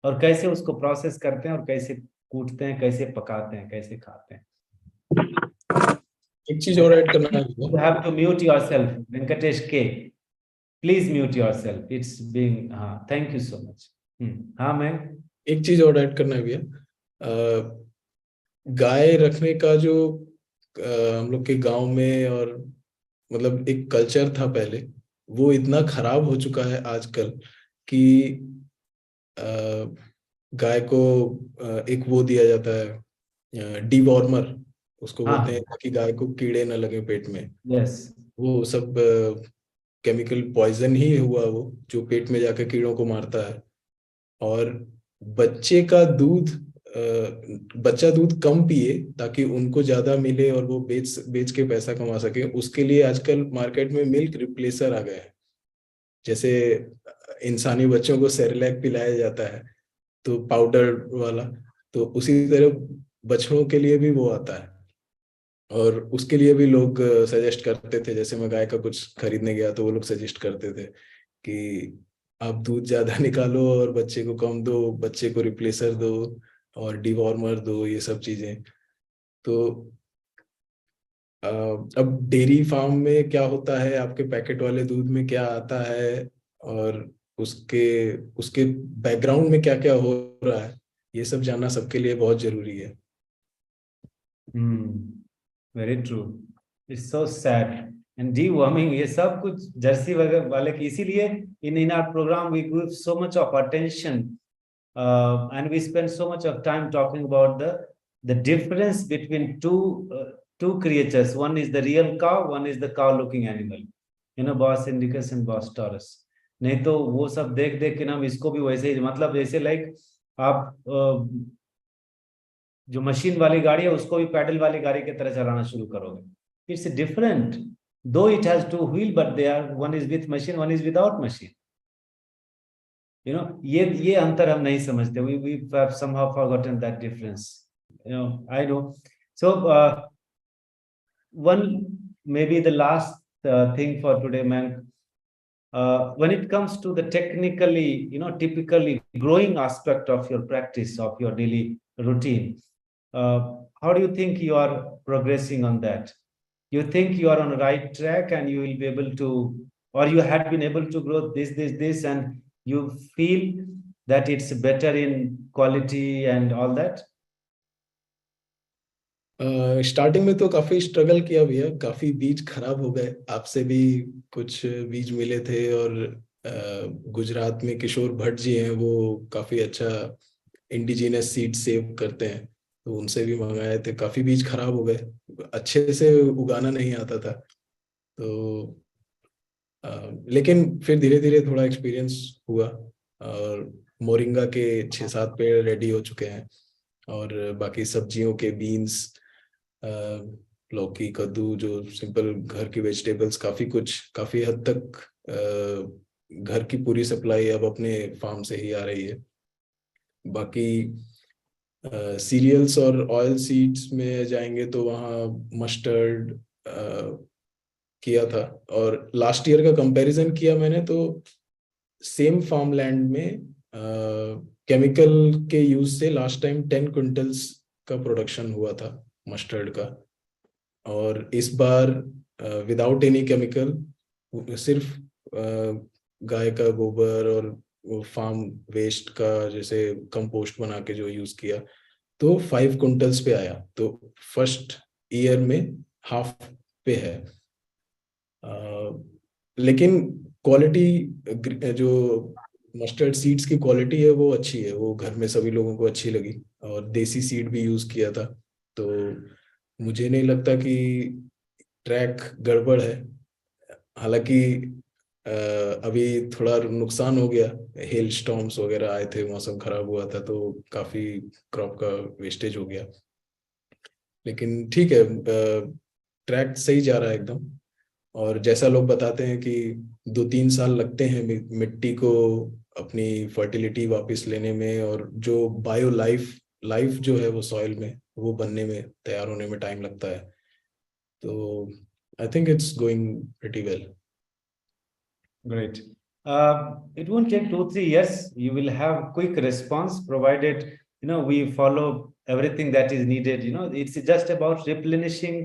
Speaker 1: और कैसे उसको प्रोसेस करते हैं और कैसे कूटते हैं, कैसे पकाते हैं, कैसे खाते हैं।
Speaker 2: एक चीज और ऐड करना है।
Speaker 1: You have to mute yourself, Venkatesh K. Please mute yourself. It's being thank you so much. हाँ मैं
Speaker 2: एक चीज और ऐड करना है भैया। गाय रखने का जो हम लोग के गांव में और मतलब एक कल्चर था पहले, वो इतना खराब हो चुका है आजकल कि गाय को एक वो दिया जाता है डिवॉर्मर, उसको बोलते हैं, ताकि गाय को कीड़े न लगे पेट में।
Speaker 1: यस,
Speaker 2: वो सब केमिकल पॉइजन ही हुआ, वो जो पेट में जाकर कीड़ों को मारता है। और बच्चे का दूध बच्चा दूध कम पिए ताकि उनको ज्यादा मिले और वो बेच बेच के पैसा कमा सके, उसके लिए आजकल मार्केट में मिल्क रिप्लेसर आ गए हैं। जैसे इंसानी बच्चों को सेरेलैक पिलाया जाता है तो पाउडर वाला, तो उसी तरह बछड़ों के लिए भी वो आता है। और उसके लिए भी लोग सजेस्ट करते थे, जैसे मैं गाय का कुछ खरीदने गया तो वो लोग सजेस्ट करते थे कि आप दूध ज्यादा निकालो और बच्चे को कम दो, बच्चे को रिप्लेसर दो और डिवॉर्मर दो, ये सब चीजें। तो अब डेयरी फार्म में क्या होता है, आपके पैकेट वाले दूध में क्या आता है, और उसके उसके बैकग्राउंड में क्या क्या हो रहा है, ये सब जानना सबके लिए बहुत जरूरी है।
Speaker 1: Very true. It's so sad and deworming, ये सब कुछ जर्सी वगैरह वाले की। इसीलिए in our programme we give so much of attention and we spend so much of time talking about the difference between two creatures. One is the real cow, one is the cow looking animal, Bos indicus and Bos taurus. नहीं तो वो सब देख देख के ना इसको भी वैसे ही, मतलब जैसे लाइक आप जो मशीन वाली गाड़ी है उसको भी पैडल वाली गाड़ी की तरह चलाना शुरू करोगे। It's different, though it has two wheel but they are, one is with machine, one is without machine. ये अंतर हम नहीं समझते। we have somehow forgotten that difference. I know. So one, maybe the last thing for today, man. When it comes to the technically, typically growing aspect of your practice, of your daily routine, how do you think you are progressing on that? You think you are on the right track and you will be able to, or you had been able to grow this, and you feel that it's better in quality and all that?
Speaker 2: Starting में तो काफी struggle किया भैया, काफी बीज खराब हो गए। आपसे भी कुछ बीज मिले थे, और गुजरात में किशोर भट्ट जी हैं, वो काफी अच्छा इंडिजिनस सीड सेव करते हैं, तो उनसे भी मंगाए थे। काफी बीज खराब हो गए, अच्छे से उगाना नहीं आता था। तो लेकिन फिर धीरे धीरे थोड़ा एक्सपीरियंस हुआ और मोरिंगा के 6-7 पेड़ रेडी हो चुके हैं और बाकी सब्जियों के बीन्स, लौकी, कद्दू, जो सिंपल घर की वेजिटेबल्स, काफी हद तक घर की पूरी सप्लाई अब अपने फार्म से ही आ रही है। बाकी सीरियल्स और ऑयल सीड्स में जाएंगे तो वहाँ मस्टर्ड किया था, और लास्ट ईयर का कंपैरिजन किया मैंने तो सेम फार्म लैंड में केमिकल के यूज से लास्ट टाइम 10 क्विंटल्स का प्रोडक्शन हुआ था मस्टर्ड का, और इस बार विदाउट एनी केमिकल, सिर्फ गाय का गोबर और वो फार्म वेस्ट का जैसे कंपोस्ट बना के जो यूज किया, तो 5 क्विंटल्स पे आया। तो फर्स्ट ईयर में हाफ पे है। लेकिन क्वालिटी, जो मस्टर्ड सीड्स की क्वालिटी है वो अच्छी है, वो घर में सभी लोगों को अच्छी लगी, और देसी सीड भी यूज किया था। तो मुझे नहीं लगता कि ट्रैक गड़बड़ है। हालांकि अभी थोड़ा नुकसान हो गया, हेल स्टॉर्म्स वगैरह आए थे, मौसम खराब हुआ था तो काफी क्रॉप का वेस्टेज हो गया, लेकिन ठीक है, ट्रैक सही जा रहा है एकदम। और जैसा लोग बताते हैं कि 2-3 साल लगते हैं मिट्टी को अपनी फर्टिलिटी वापस लेने में, और जो बायो लाइफ जो है वो सॉइल में वो बनने में, तैयार होने में टाइम लगता है। तो I think it's going pretty well.
Speaker 1: Great. It won't take 2-3 years. You will have quick response provided we follow everything that is needed. It's just about replenishing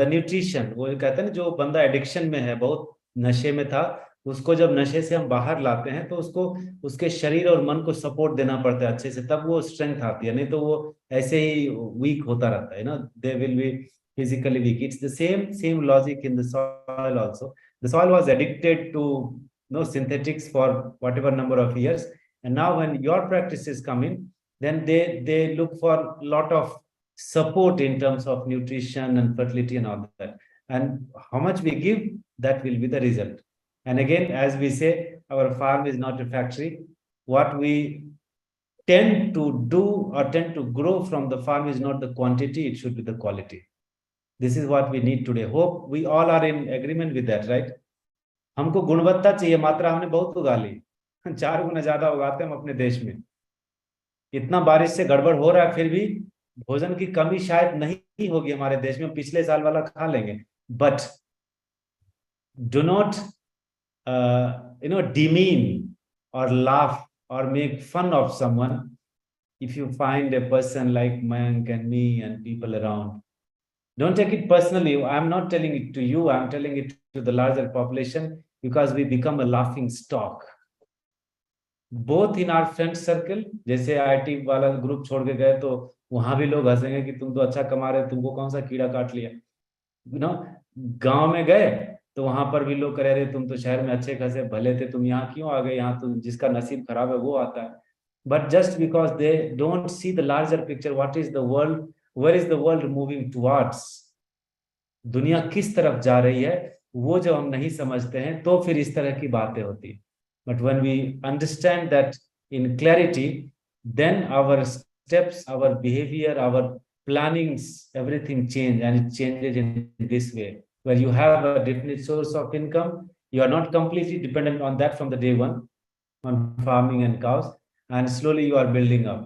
Speaker 1: the nutrition. वो कहते हैं ना, जो बंदा एडिक्शन में है, बहुत नशे में था, उसको जब नशे से हम बाहर लाते हैं तो उसको उसके शरीर और मन को सपोर्ट देना पड़ता है अच्छे से, तब वो स्ट्रेंथ आती है, नहीं तो वो ऐसे ही वीक होता रहता है they will be physically weak. It's the same logic in the soil also. The soil was addicted to synthetics for whatever number of years, and now when your practices come in, then they look for a lot of support in terms of nutrition and fertility and all that, and how much we give, that will be the result. And again, as we say, our farm is not a factory. What we tend to do or tend to grow from the farm is not the quantity, it should be the quality. This is what we need today. Hope we all are in agreement with that, right? हमको गुणवत्ता चाहिए, मात्रा हमने बहुत उगा ली, 4 गुना ज्यादा उगाते हम अपने देश में। इतना बारिश से गड़बड़ हो रहा है, फिर भी भोजन की कमी शायद नहीं होगी हमारे देश में, पिछले साल वाला खा लेंगे। But do not demean or laugh or make fun of someone if you find a person like Mayank and me and people around. Don't take it personally. I'm not telling it to you. I'm telling it to the larger population, because we become a laughing stock. Both in our friend circle, जैसे IT वाला group छोड़ के गए तो वहां भी लोग हंसेंगे कि तुम तो अच्छा कमा रहे, तुमको कौन सा कीड़ा काट लिया। गांव में गए तो वहां पर भी लोग कह रहे, तुम तो शहर में अच्छे खासे भले थे, तुम यहाँ क्यों आ गए, यहाँ तो जिसका नसीब खराब है वो आता है। But just because they don't see the larger picture, what is the world, where is the world moving towards, दुनिया किस तरफ जा रही है, वो जब हम नहीं समझते हैं तो फिर इस तरह की बातें होती है। But when we understand that in clarity, then our steps, our behavior, our plannings, everything change, and it changes in this way, where you have a definite source of income. You are not completely dependent on that from the day one, on farming and cows, and slowly you are building up.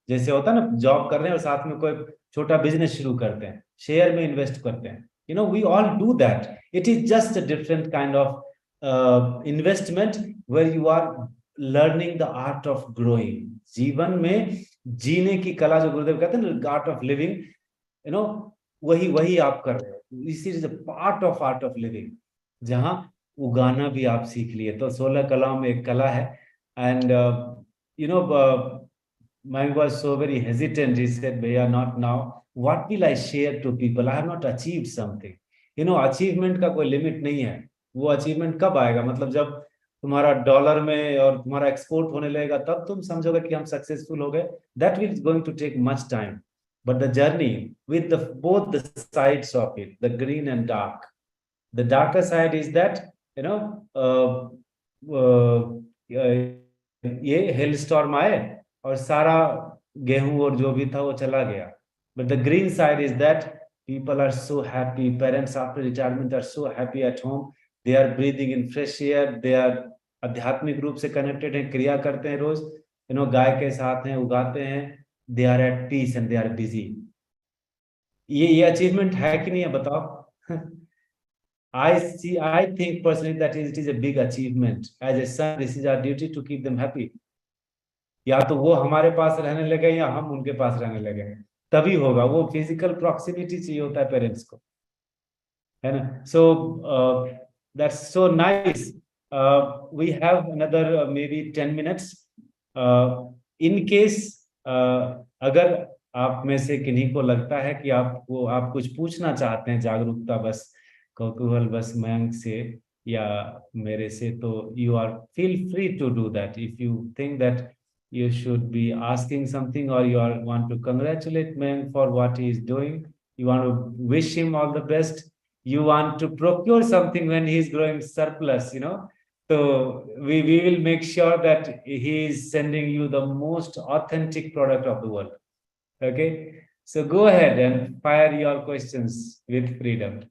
Speaker 1: जैसे होता है ना, job कर रहे हैं और साथ में कोई छोटा बिजनेस शुरू करते हैं, शेयर में इन्वेस्ट करते हैं, we all do that. It is just a different kind of investment where you are learning the art of growing. जीवन में जीने की कला, जो गुरुदेव कहते हैं ना, art of living, वही आप कर रहे हो. This is a part of art of living, जहां उगाना भी आप सीख लिए। तो 16 कलाओं में एक कला है। And Mayank was so very hesitant. He said, "Bhaiya, not now. What will I share to people? I have not achieved something." Achievement का कोई लिमिट नहीं है। वो अचीवमेंट कब आएगा, मतलब जब तुम्हारा डॉलर में और तुम्हारा एक्सपोर्ट होने लगेगा, तब तुम समझोगे कि हम सक्सेसफुल हो गए। That will going to take much time, but the journey with the both the sides of it, the green and dark, the darker side is that you know ये हेल स्टॉर्म आए और सारा गेहूं और जो भी था वो चला गया. But the green side is that people are so happy. Parents after retirement are so happy at home. They are breathing in fresh air. They are आध्यात्मिक रूप से कनेक्टेड हैं, क्रिया करते हैं रोज, गाय के साथ हैं, उगाते हैं. They are at peace and they are busy. ये अचीवमेंट है कि नहीं है बताओ? I think personally that it is a big achievement. As a son, this is our duty to keep them happy. या तो वो हमारे पास रहने लगे या हम उनके पास रहने लगे, तभी होगा. वो फिजिकल प्रॉक्सिमिटी चाहिए होता है पेरेंट्स को, है ना. So that's so nice. We have another maybe 10 minutes. In case अगर आप में से किन्हीं को लगता है कि आप कुछ पूछना चाहते हैं, जागरूकता बस, कौतूहल बस मयंक से या मेरे से, तो you are feel free to do that. If you think that you should be asking something, or you want to congratulate Mayank for what he is doing, you want to wish him all the best, you want to procure something when he is growing surplus, so we will make sure that he is sending you the most authentic product of the world. Okay, so go ahead and fire your questions with freedom.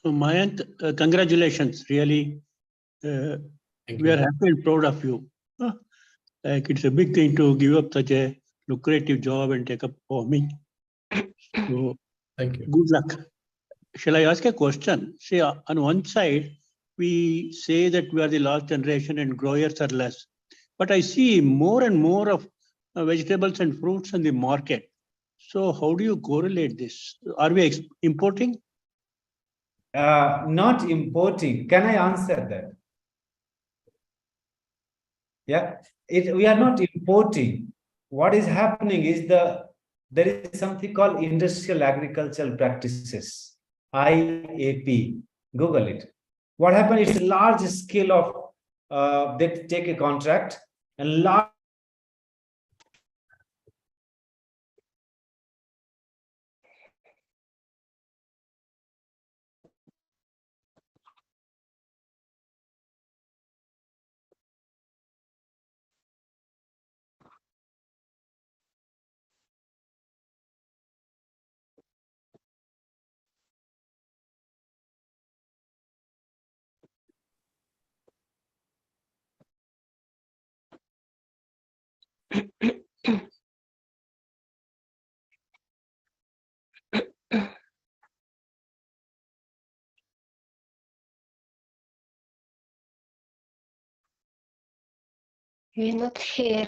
Speaker 3: So Mayank, congratulations, really. We are happy and proud of you. Like, it's a big thing to give up such a lucrative job and take up farming. So
Speaker 2: Thank you.
Speaker 3: good luck. Shall I ask a question? See, on one side, we say that we are the last generation and growers are less. But I see more and more of vegetables and fruits in the market. So how do you correlate this? Are we importing?
Speaker 1: Not importing. Can I answer that? Yeah, we are not importing. What is happening is there is something called industrial agricultural practices, IAP. Google it. What happened is a large scale of they take a contract and large
Speaker 4: We're not here.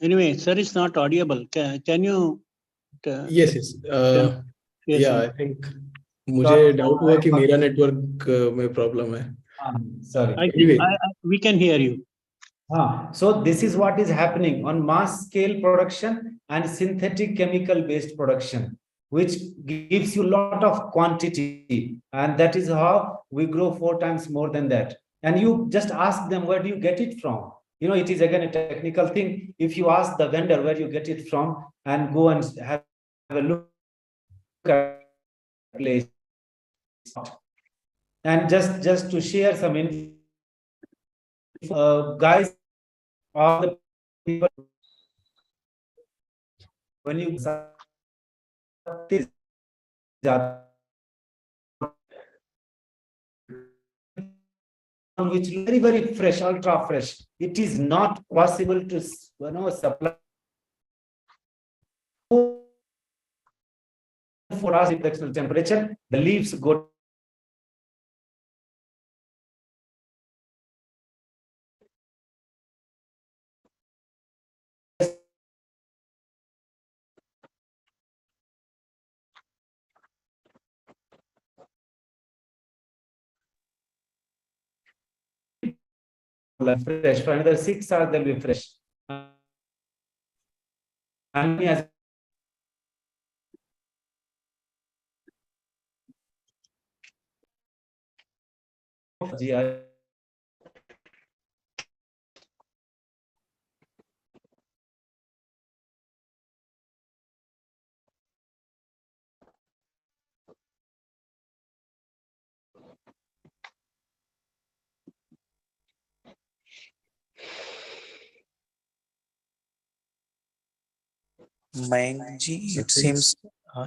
Speaker 3: Anyway, sir is not audible. Can you?
Speaker 2: Yes. Yeah, I think मुझे doubt हुआ कि मेरा network में problem है.
Speaker 1: Sorry.
Speaker 3: We can hear you.
Speaker 1: So this is what is happening on mass scale production and synthetic chemical based production, which gives you a lot of quantity, and that is how we grow 4 times more than that. And you just ask them, where do you get it from? It is again a technical thing. If you ask the vendor where you get it from and go and have a look at the place, and just to share some info, guys, all the people, when you which very, very fresh, ultra fresh, it is not possible to supply 4 hours in the temperature. The leaves go fresh. For another 6 hours, they'll be fresh. And as
Speaker 4: Mayank ji, it seems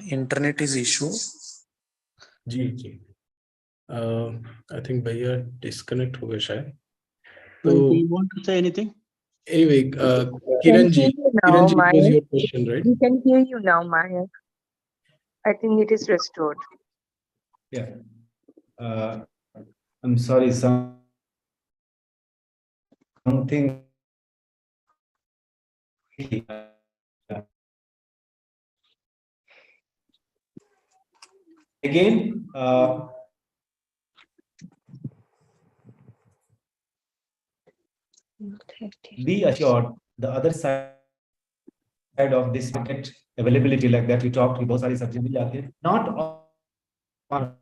Speaker 4: internet is issue.
Speaker 2: Ji I think भैया disconnect हो गए शायद.
Speaker 3: Do
Speaker 2: So
Speaker 3: you want to say anything?
Speaker 2: anyway,
Speaker 5: Can
Speaker 2: Kiran
Speaker 5: hear
Speaker 2: ji,
Speaker 5: you now,
Speaker 2: it was
Speaker 5: Mayank.
Speaker 2: your question, right?
Speaker 5: We can hear you now, Mayank. I think it is restored.
Speaker 1: Yeah. I'm sorry, something. Again, be assured the other side of this market availability, like that we talked, बहुत सारी सब्जी मिल जाती है. Not on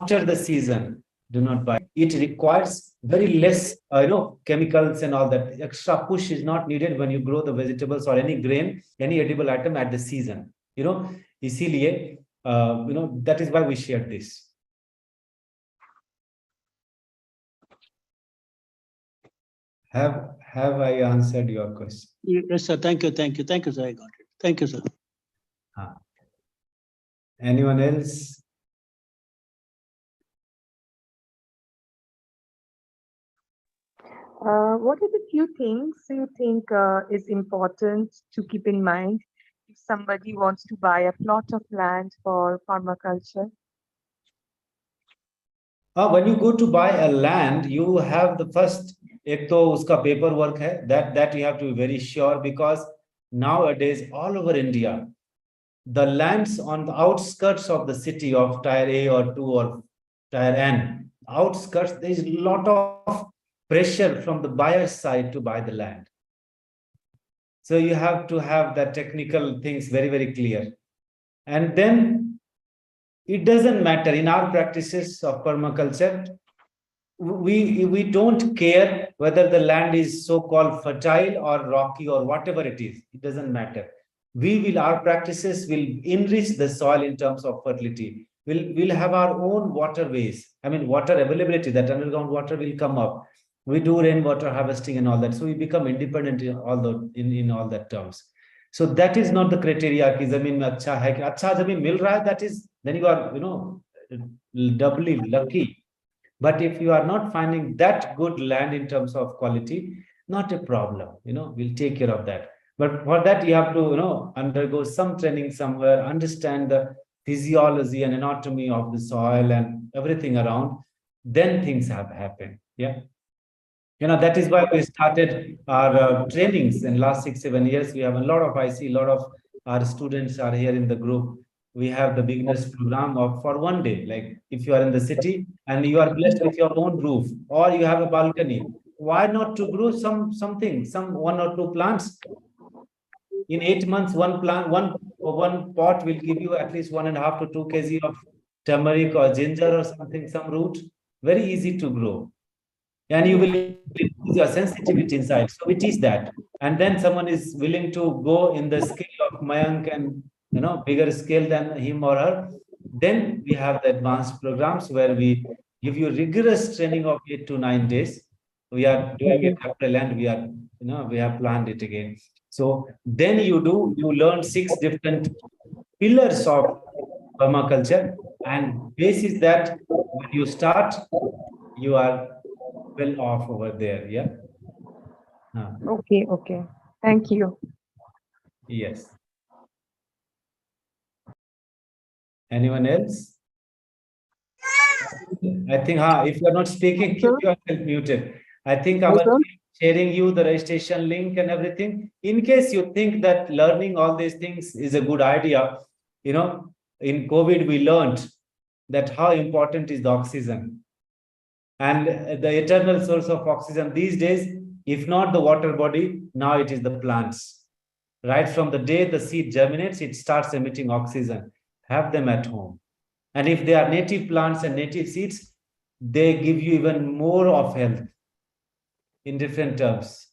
Speaker 1: after the season, do not buy. It requires very less, chemicals and all that. Extra push is not needed when you grow the vegetables or any grain, any edible item at the season. इसीलिए, that is why we shared this. Have I answered your question?
Speaker 3: Yes, sir. Thank you, sir. I got it. Thank you, sir.
Speaker 1: Anyone else?
Speaker 5: What are the few things you think is important to keep in mind if somebody wants to buy a plot of land for permaculture?
Speaker 1: When you go to buy a land, you have the first, एक तो उसका paperwork है, that you have to be very sure, because nowadays all over India, the lands on the outskirts of the city of tier A or 2 or tier N, outskirts, there is a lot of pressure from the buyer's side to buy the land. So you have to have the technical things very, very clear. And then it doesn't matter in our practices of permaculture, we don't care whether the land is so-called fertile or rocky or whatever it is. It doesn't matter. Our practices will enrich the soil in terms of fertility. We'll have our own waterways. Water availability, that underground water will come up. We do rainwater harvesting and all that. So we become independent in all that terms. So that is not the criteria कि जमीन में अच्छा है कि अच्छा जमीन मिल रहा है, that is, then you are doubly lucky. But if you are not finding that good land in terms of quality, not a problem, we'll take care of that. But for that you have to undergo some training somewhere, understand the physiology and anatomy of the soil and everything around, then things have happened. Yeah. That is why we started our trainings in last 6-7 years. We have a lot of, I see a lot of our students are here in the group. We have the beginners program for 1 day. Like if you are in the city and you are blessed with your own roof or you have a balcony, why not to grow some 1 or 2 plants? In 8 months, one pot will give you at least 1.5 to 2 kg of turmeric or ginger or something, some root. Very easy to grow. And you will increase your sensitivity inside. So we teach that. And then someone is willing to go in the scale of Mayank and bigger scale than him or her. Then we have the advanced programs where we give you rigorous training of 8 to 9 days. We are doing it after land. We have planned it again. So then you learn 6 different pillars of permaculture, and basis that when you start, you are well off over there. Yeah.
Speaker 5: Okay. Thank you.
Speaker 1: Yes. Anyone else? I think if you are not speaking, keep yourself muted. I think I was sharing you the registration link and everything. In case you think that learning all these things is a good idea, in COVID we learned that how important is the oxygen. And the eternal source of oxygen these days, if not the water body, now it is the plants. Right from the day the seed germinates, it starts emitting oxygen. Have them at home. And if they are native plants and native seeds, they give you even more of health in different terms.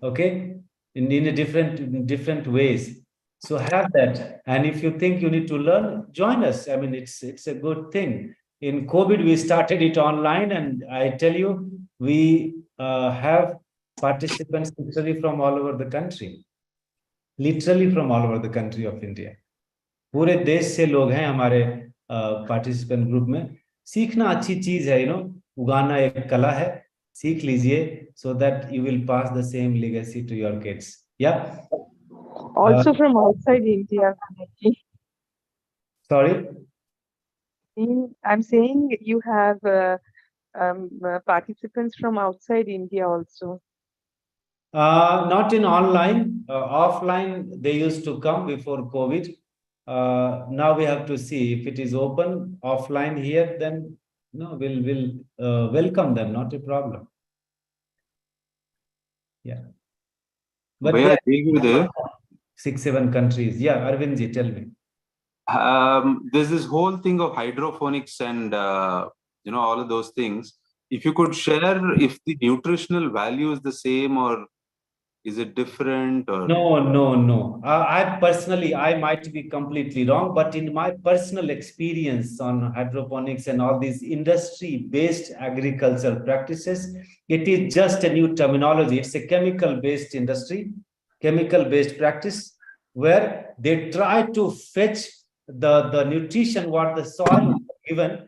Speaker 1: Okay? In different ways. So have that. And if you think you need to learn, join us. It's a good thing. In COVID, we started it online, and I tell you, we have participants literally from all over the country, literally from all over the country of India. पूरे देश से लोग हैं हमारे participant group में. सीखना अच्छी चीज है, उगाना एक कला है, सीख लीजिए, so that you will pass the same legacy to your kids. Yeah.
Speaker 5: Also from outside India.
Speaker 1: Sorry.
Speaker 5: I'm saying you have participants from outside India also.
Speaker 1: Not in online, offline they used to come before COVID. Now we have to see if it is open offline here, then we'll welcome them, not a problem. Yeah. But
Speaker 6: Where I agree with it.
Speaker 1: 6-7 countries. Yeah, Arvindji, tell me.
Speaker 6: There's this whole thing of hydroponics and all of those things. If you could share if the nutritional value is the same or is it different? Or
Speaker 1: No. I might be completely wrong, but in my personal experience on hydroponics and all these industry-based agricultural practices, it is just a new terminology. It's a chemical-based industry, chemical-based practice, where they try to fetch the nutrition what the soil is given.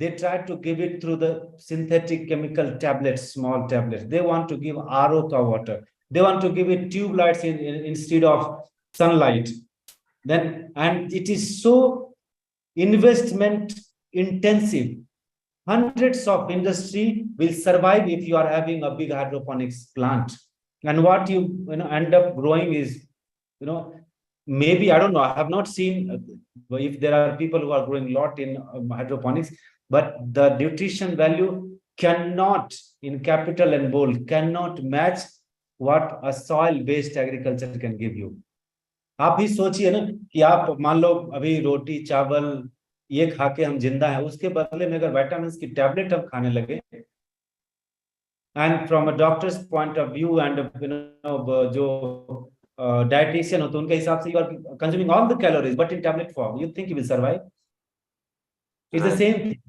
Speaker 1: They try to give it through the synthetic chemical tablets, small tablets. They want to give RO water. They want to give it tube lights instead of sunlight. And it is so investment intensive. Hundreds of industry will survive if you are having a big hydroponics plant. And what you end up growing is, maybe, I don't know, I have not seen if there are people who are growing a lot in hydroponics, but the nutrition value cannot, in capital and bold, cannot match what a soil-based agriculture can give you. आप भी सोचिए ना कि आप मान लो अभी रोटी चावल ये खा के हम जिंदा हैं, उसके बदले में अगर विटामिन्स की टैबलेट हम खाने लगे, and from a doctor's point of view and जो dietitian होते हैं उनके हिसाब से you are consuming all the calories but in tablet form, you think you will survive? It's the same thing.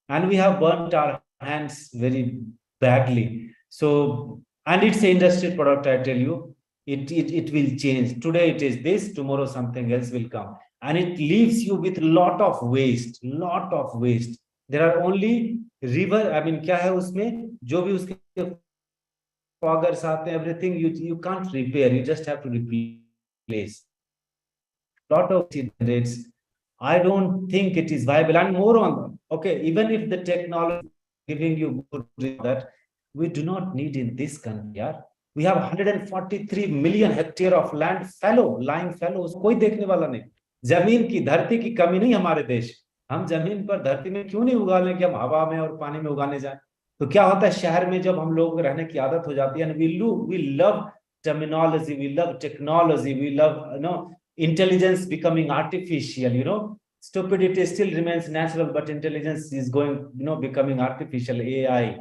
Speaker 1: And we have burnt our hands very badly. So, and it's an industry product, I tell you, it will change. Today it is this, tomorrow something else will come. And it leaves you with lot of waste. There are only river, क्या है उसमें, जो भी उसके foggers आते हैं, everything you can't repair, you just have to replace. Lot of rates. I don't think it is viable. And more on, okay, even if the technology is giving you good that, we do not need in this country. Yeah? We have 143 million hectare of land lying fallow. कोई देखने वाला नहीं. जमीन की, धरती की कमी नहीं हमारे देश. हम जमीन पर धरती में क्यों नहीं उगा लें कि हम हवा में और पानी में उगाने जाएं? तो क्या होता है शहर में जब हम लोग रहने की आदत हो जाती है, and we love terminology, we love technology, we love intelligence becoming artificial, stupidity still remains natural, but intelligence is going, becoming artificial, AI.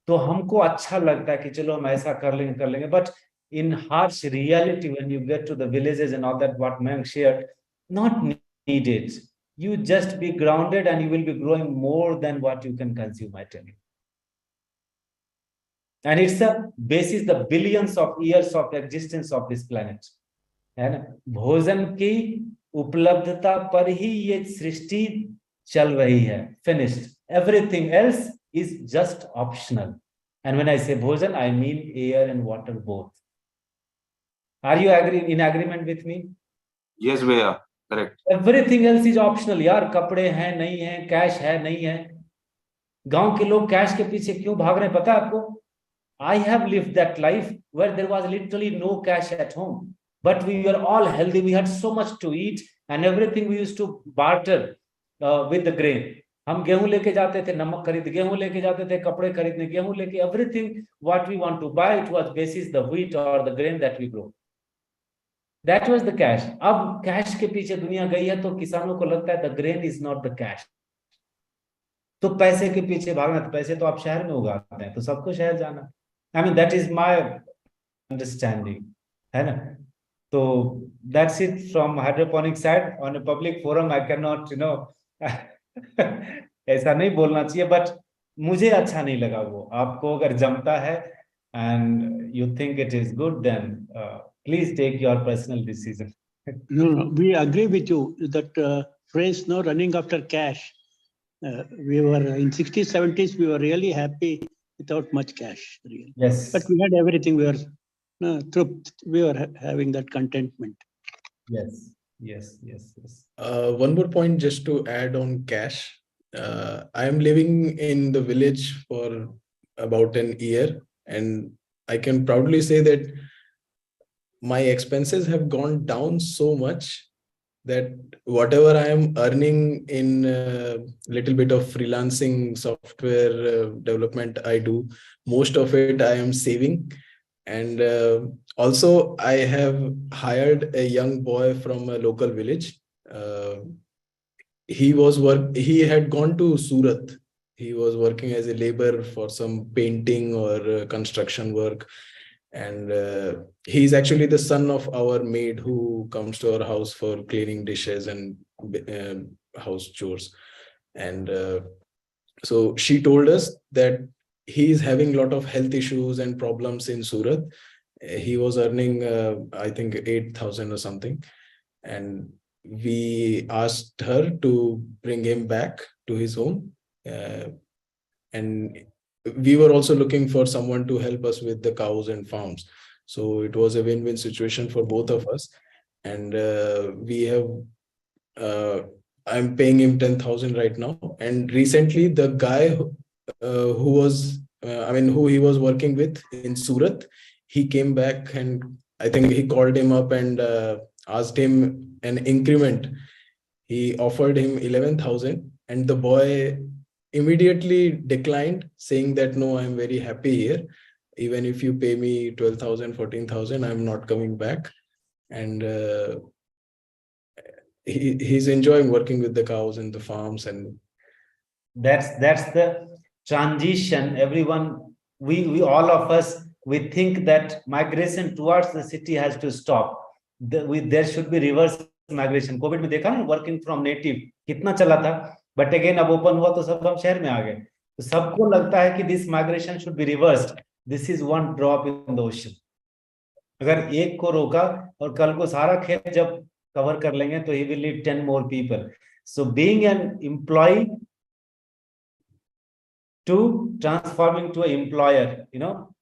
Speaker 1: तो हमको अच्छा लगता है कि चलो हम ऐसा कर लेंगे, but in harsh reality, when you get to the villages and all that, what Mayank shared, not needed. You just be grounded and you will be growing more than what you can consume, I tell you. And it's a basis, the billions of years of existence of this planet. है ना, भोजन की उपलब्धता पर ही ये सृष्टि चल रही है. Finished. Everything else is just optional. And when I say bhojan, I mean air and water both. Are you in agreement with me?
Speaker 6: Yes, we are. Correct.
Speaker 1: Everything else is optional. यार कपड़े हैं नहीं है, cash है नहीं है. गांव के लोग कैश के पीछे क्यों भाग रहे हैं पता है आपको? I have lived that life where there was literally no cash at home. But we were all healthy. We had so much to eat and everything we used to barter with the grain. हम गेहूं लेके जाते थे, नमक खरीद गेहूं लेके जाते थे, कपड़े खरीदने गेहूं लेके, everything what we want to buy, it was basis the wheat or the grain that we grow. That was the cash. अब cash के पीछे दुनिया गई है तो किसानों को लगता है the grain is not the cash. तो पैसे के पीछे भागना, तो पैसे तो आप शहर में उगाते हैं तो सबको शहर जाना. I mean that is my understanding, है ना? So that's it from hydroponic side. On a public forum, I cannot, ऐसा नहीं बोलना चाहिए, but मुझे अच्छा नहीं लगा वो. आपको अगर जमता है and you think it is good, then please take your personal decision.
Speaker 3: No, we agree with you that phrase, no running after cash. We were in 60s, 70s, we were really happy without much cash, really.
Speaker 1: Yes.
Speaker 3: But we had everything. We were having that contentment.
Speaker 1: Yes. Yes. Yes. Yes.
Speaker 2: One more point just to add on cash. I am living in the village for about an year, and I can proudly say that my expenses have gone down so much that whatever I am earning in a little bit of freelancing software development I do, most of it I am saving. And also I have hired a young boy from a local village. He had gone to Surat. He was working as a laborer for some painting or construction work. And he's actually the son of our maid who comes to our house for cleaning dishes and house chores. And so she told us that he's having a lot of health issues and problems in Surat. He was earning, I think, 8,000 or something. And we asked her to bring him back to his home. And we were also looking for someone to help us with the cows and farms. So it was a win-win situation for both of us. And I'm paying him 10,000 right now. And recently the guy who he was working with in Surat, he came back, and I think he called him up and asked him an increment. He offered him 11,000, and the boy immediately declined, saying that, no, I'm very happy here. Even if you pay me 12,000, 14,000, I'm not coming back. And he's enjoying working with the cows and the farms. And
Speaker 1: that's the transition. Everyone, we all of us, we think that migration towards the city has to stop. There should be reverse migration. COVID में देखा ना, working from native कितना चला था, but again अब open हुआ तो सब हम शहर में आ गए. तो सबको लगता है कि this migration should be reversed. This is one drop in the ocean. अगर एक को रोका और कल को सारा खेत जब कवर कर लेंगे तो he will need 10 more people. So being an employee to transforming to an employer,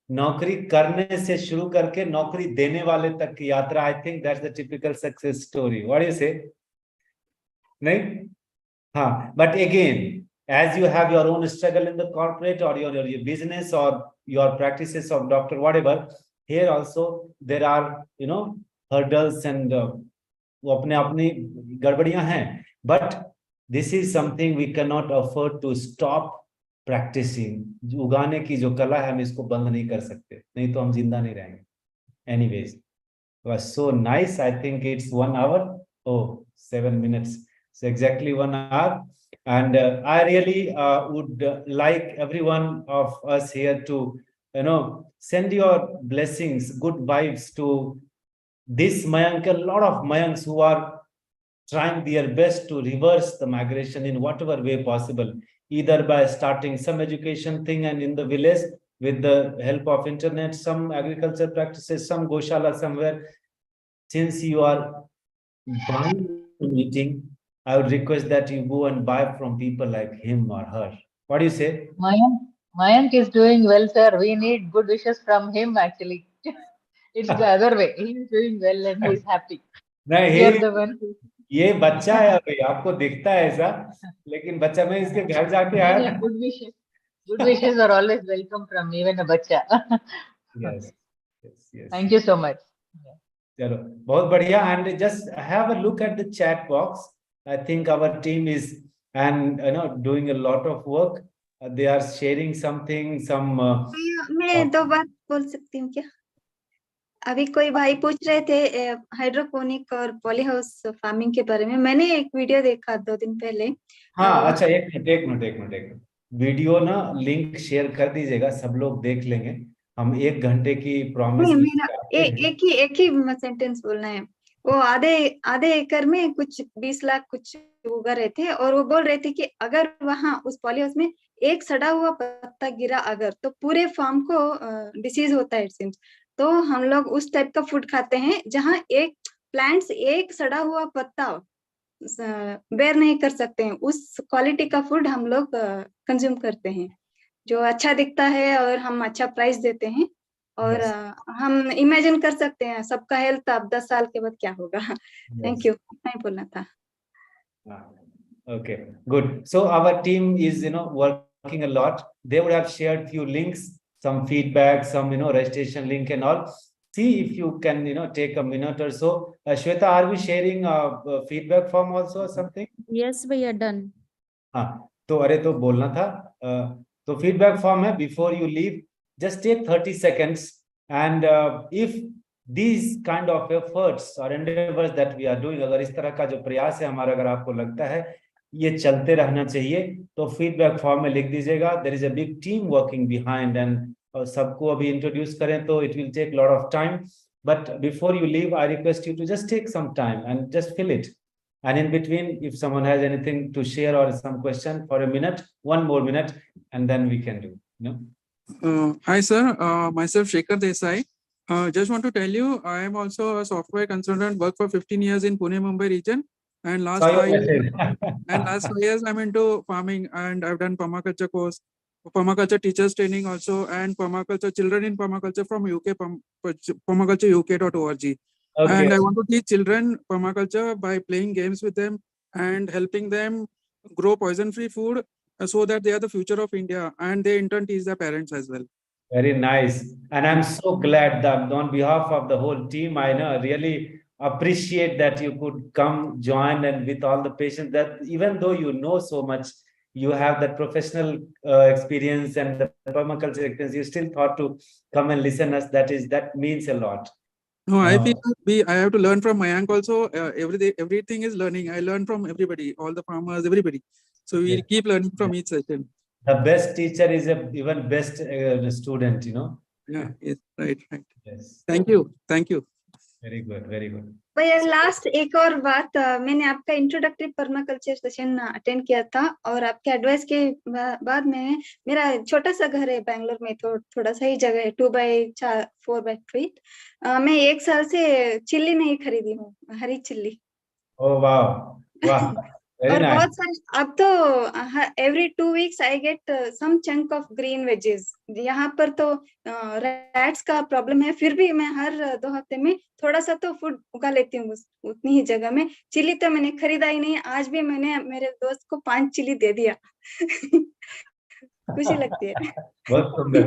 Speaker 1: नौकरी करने से शुरू करके नौकरी देने वाले तक की यात्रा, I think that's the typical success story. What do you say? नहीं? हाँ, but again, as you have your own struggle in the corporate or your business or your practices of doctor, whatever, here also there are, hurdles and वो अपनी गड़बड़ियां हैं. But this is something we cannot afford to stop practicing. उगाने की जो कला है हम इसको बंद नहीं कर सकते, नहीं तो हम जिंदा नहीं रहेंगे. Anyways, it was so nice. I think it's 1 hour. Oh, 7 minutes. So exactly 1 hour. And I really would like everyone of us here to, send your blessings, good vibes to this Mayank, a lot of Mayanks who are trying their best to reverse the migration in whatever way possible, either by starting some education thing and in the village with the help of internet, some agriculture practices, some goshala somewhere. Since you are buying the meeting, I would request that you go and buy from people like him or her. What do you say?
Speaker 7: Mayank is doing well, sir. We need good wishes from him, actually. It's the other way. He's doing well and he's happy. We are the one who...
Speaker 1: ये बच्चा है अभी, आपको दिखता है ऐसा, लेकिन बच्चा मैं इसके घर जाके आया.
Speaker 7: Good wishes are always welcome from even a बच्चा.
Speaker 1: Yes.
Speaker 7: Thank you so much.
Speaker 1: चलो, बहुत बढ़िया. And just have a look at the chat box. I think our team is doing a lot of work. They are sharing something.
Speaker 8: मैं 2 बात बोल सकती हूँ क्या? अभी कोई भाई पूछ रहे थे हाइड्रोपोनिक और पॉली हाउस फार्मिंग के बारे में. मैंने एक वीडियो देखा 2 दिन पहले.
Speaker 1: हाँ, अच्छा, एक मिनट. वीडियो ना लिंक शेयर कर दीजिएगा, सब लोग देख लेंगे. हम 1 घंटे की प्रॉमिस.
Speaker 8: एक ही सेंटेंस बोलना है. वो आधे एकड़ में कुछ 20 लाख कुछ उगा रहे थे, और वो बोल रहे थे कि अगर वहां उस पॉली हाउस में एक सड़ा हुआ पत्ता गिरा अगर, तो पूरे फार्म को डिसीज होता है इट सीम्स। तो हम लोग उस टाइप का फूड खाते हैं जहाँ एक प्लांट्स एक सड़ा हुआ पत्ता बेयर नहीं कर सकते हैं, उस क्वालिटी का फूड हम लोग कंज्यूम करते हैं, जो अच्छा दिखता है और हम अच्छा प्राइस देते हैं। और हम इमेजिन कर सकते हैं सबका हेल्थ अब 10 साल के बाद क्या होगा। थैंक यू, नहीं बोलना था।
Speaker 1: Okay, good. So our team is, working a lot. They would have shared few links, some feedback, some, registration link and all. See if you can, take a minute or so. Shweta, are we sharing a feedback form also or something?
Speaker 9: Yes, we are done.
Speaker 1: हाँ, तो अरे तो बोलना था, तो feedback form है. Before you leave, just take 30 seconds and if these kind of efforts or endeavors that we are doing, अगर इस तरह का जो प्रयास है हमारा, अगर आपको लगता है ये चलते रहना चाहिए, तो फीडबैक फॉर्म में लिख दीजिएगा. There is a big team working behind, and सबको अभी इंट्रोड्यूस करें तो it will take lot of time. But before you leave, I request you to just take some time and just fill it. And in between, if someone has anything to share or some question for a minute, one more minute, and then we can do.
Speaker 10: Hi, sir. Myself, Shekhar Desai. Just want to tell you, I am also a software consultant, worked for 15 years in Pune, Mumbai region. And last 5 years, I'm into farming, and I've done permaculture course, permaculture teachers training also, and permaculture children in permaculture from UK, permacultureuk.org. Okay. And I want to teach children permaculture by playing games with them and helping them grow poison-free food so that they are the future of India, and they in turn teach their parents as well.
Speaker 1: Very nice. And I'm so glad that on behalf of the whole team, I really appreciate that you could come join, and with all the patience that even though you know so much, you have that professional experience and the permaculture experience, you still thought to come and listen us. That means a lot.
Speaker 10: No, I feel I have to learn from Mayank also. Everything is learning. I learn from everybody, all the farmers, everybody. So we keep learning from each session.
Speaker 1: The best teacher is even best student,
Speaker 10: Yeah, yes, right.
Speaker 1: Yes.
Speaker 10: Thank you.
Speaker 1: Very good, very good.
Speaker 8: भैया last एक और बात, मैंने आपका introductory permaculture session attend किया था, और आपके एडवाइस के बाद में, मेरा छोटा सा घर है बैंगलोर में, तो थोड़ा सा ही जगह है, 2x4x3। मैं 1 साल से चिल्ली नहीं खरीदी हूँ, हरी चिल्ली।
Speaker 1: Oh wow, wow.
Speaker 8: और बहुत सारे, अब तो every 2 weeks I get some chunk of green veggies. यहाँ पर तो रैट्स का प्रॉब्लम है, फिर भी मैं हर 2 हफ्ते में थोड़ा सा तो फूड उगा लेती हूँ उतनी ही जगह में। चिली तो मैंने खरीदा ही नहीं, आज भी मैंने मेरे दोस्त को 5 चिली दे दिया। खुशी लगती है।
Speaker 1: बहुत सुंदर।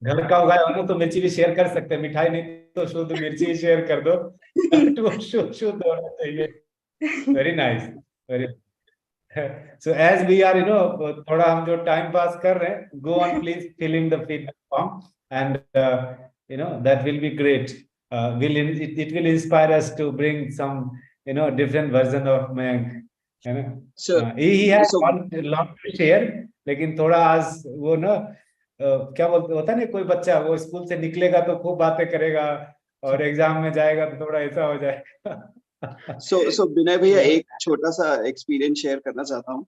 Speaker 1: घर का उगाया हो तो मिर्ची भी शेयर कर सकते हैं, मिठाई नहीं तो शुद्ध मिर्ची भी शेयर कर दो। शुद्ध होना चाहिए। Very nice, very. So as we are, थोड़ा हम जो टाइम पास कर रहे हैं, go on please fill in the feedback form, and that will be great. It will inspire us to bring some different version of Mayank.
Speaker 11: Sure.
Speaker 1: He has a lot to share, लेकिन थोड़ा आज वो क्या बोलते होता है ना, कोई बच्चा वो स्कूल से निकलेगा तो खूब बातें करेगा, और एग्जाम में जाएगा तो थोड़ा ऐसा हो जाएगा।
Speaker 11: So विनय भैया, एक छोटा सा एक्सपीरियंस शेयर करना चाहता हूँ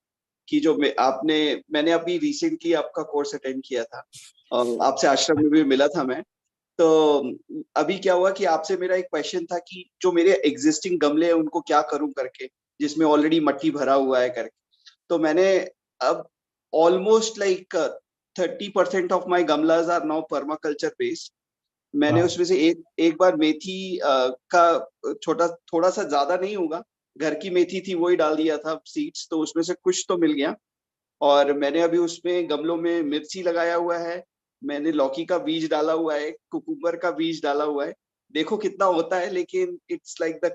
Speaker 11: कि जो मैंने अभी रिसेंटली आपका कोर्स अटेंड किया था, और आपसे आश्रम में भी मिला था मैं। तो अभी क्या हुआ कि आपसे मेरा एक क्वेश्चन था कि जो मेरे एग्जिस्टिंग गमले हैं उनको क्या करूं करके, जिसमें ऑलरेडी मट्टी भरा हुआ है करके। तो मैंने अब ऑलमोस्ट लाइक 30% ऑफ माई गमलाज आर नाउ पर्माकल्चर बेस्ड। मैंने उसमें से एक बार मेथी का थोड़ा सा ज्यादा नहीं होगा, घर की मेथी थी वही डाल दिया था सीड्स, तो उसमें से कुछ तो मिल गया। और मैंने अभी उसमें गमलों में मिर्ची लगाया हुआ है, मैंने लौकी का बीज डाला हुआ है, कुकुम्बर का बीज डाला हुआ है। देखो कितना होता है, लेकिन it's like the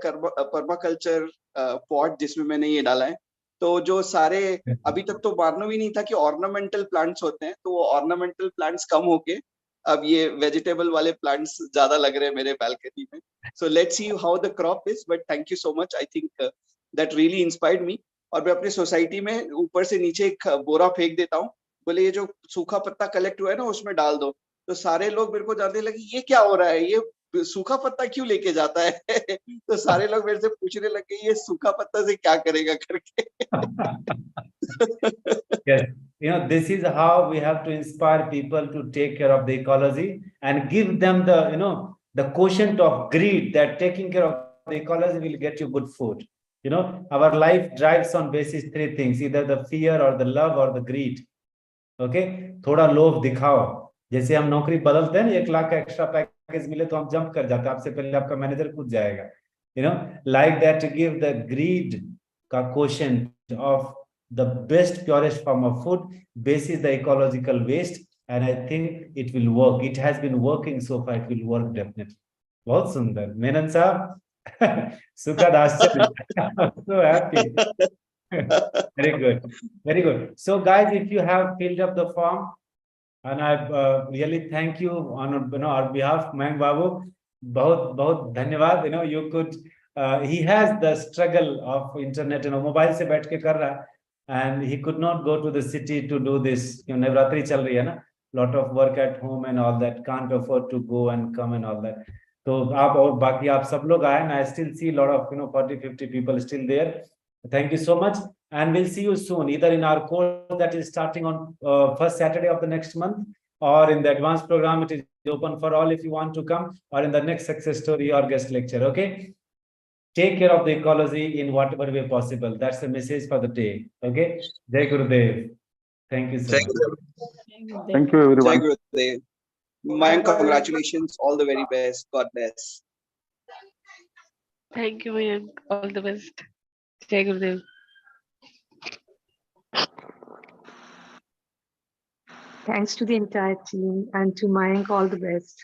Speaker 11: permaculture pot जिसमें मैंने ये डाला है। तो जो सारे अभी तक तो मालूम ही नहीं था कि ऑर्नामेंटल प्लांट्स होते हैं, तो वो ऑर्नामेंटल प्लांट्स कम होके अब ये वेजिटेबल वाले प्लांट्स ज्यादा लग रहे हैं मेरे बालकनी में। So let's see how the crop is, but thank you so much, I think that really inspired me. और मैं अपनी सोसाइटी में ऊपर से नीचे एक बोरा फेंक देता हूँ, बोले ये जो सूखा पत्ता कलेक्ट हुआ है ना उसमें डाल दो, तो सारे लोग मेरे को जानने लगे ये क्या हो रहा है, ये सूखा पत्ता क्यों लेके जाता है? तो सारे लोग मेरे से पूछने लगे ये सूखा पत्ता से क्या करेगा करके.
Speaker 1: Yes, this is how we have to inspire people to take care of the ecology and give them the, the quotient of greed that taking care of the ecology will get you good food. Our life drives on basis 3 things, either the fear or the love or the greed. Okay, थोड़ा लोभ दिखाओ. जैसे हम नौकरी बदलते हैं, 1 लाख का extra package मिले तो हम जंप कर जाते हैं, आपसे पहले आपका मैनेजर कूद जाएगा. Like that, to give the greed का quotient of the best purest form of food basis the ecological waste, and I think it will work. It has been working so far. It will work definitely. बहुत सुंदर मेनन साहब. सुखद आश्चर्य. So happy. Very good, very good. So guys, if you have filled up the form, and I really thank you on our behalf, Mayank Babu. बहुत बहुत धन्यवाद. You could he has the struggle of internet, mobile से बैठ के कर रहा है, and he could not go to the city to do this. Navratri चल रही है ना, lot of work at home and all that, can't afford to go and come and all that. तो आप और बाकी आप सब लोग आए, and I still see a lot of 40-50 people still there. Thank you so much, and we'll see you soon, either in our course that is starting on first Saturday of the next month, or in the advanced program. It is open for all if you want to come, or in the next success story or guest lecture. Okay, take care of the ecology in whatever way possible. That's the message for the day. Okay, Jai Gurudev. Thank you so much.
Speaker 6: Thank you, everyone.
Speaker 11: Jai Gurudev. Mayank, congratulations. All the very best. God bless.
Speaker 9: Thank you, Mayank. All the best. Jai Gurudev.
Speaker 5: Thanks to the entire team, and to Mayank, all the best.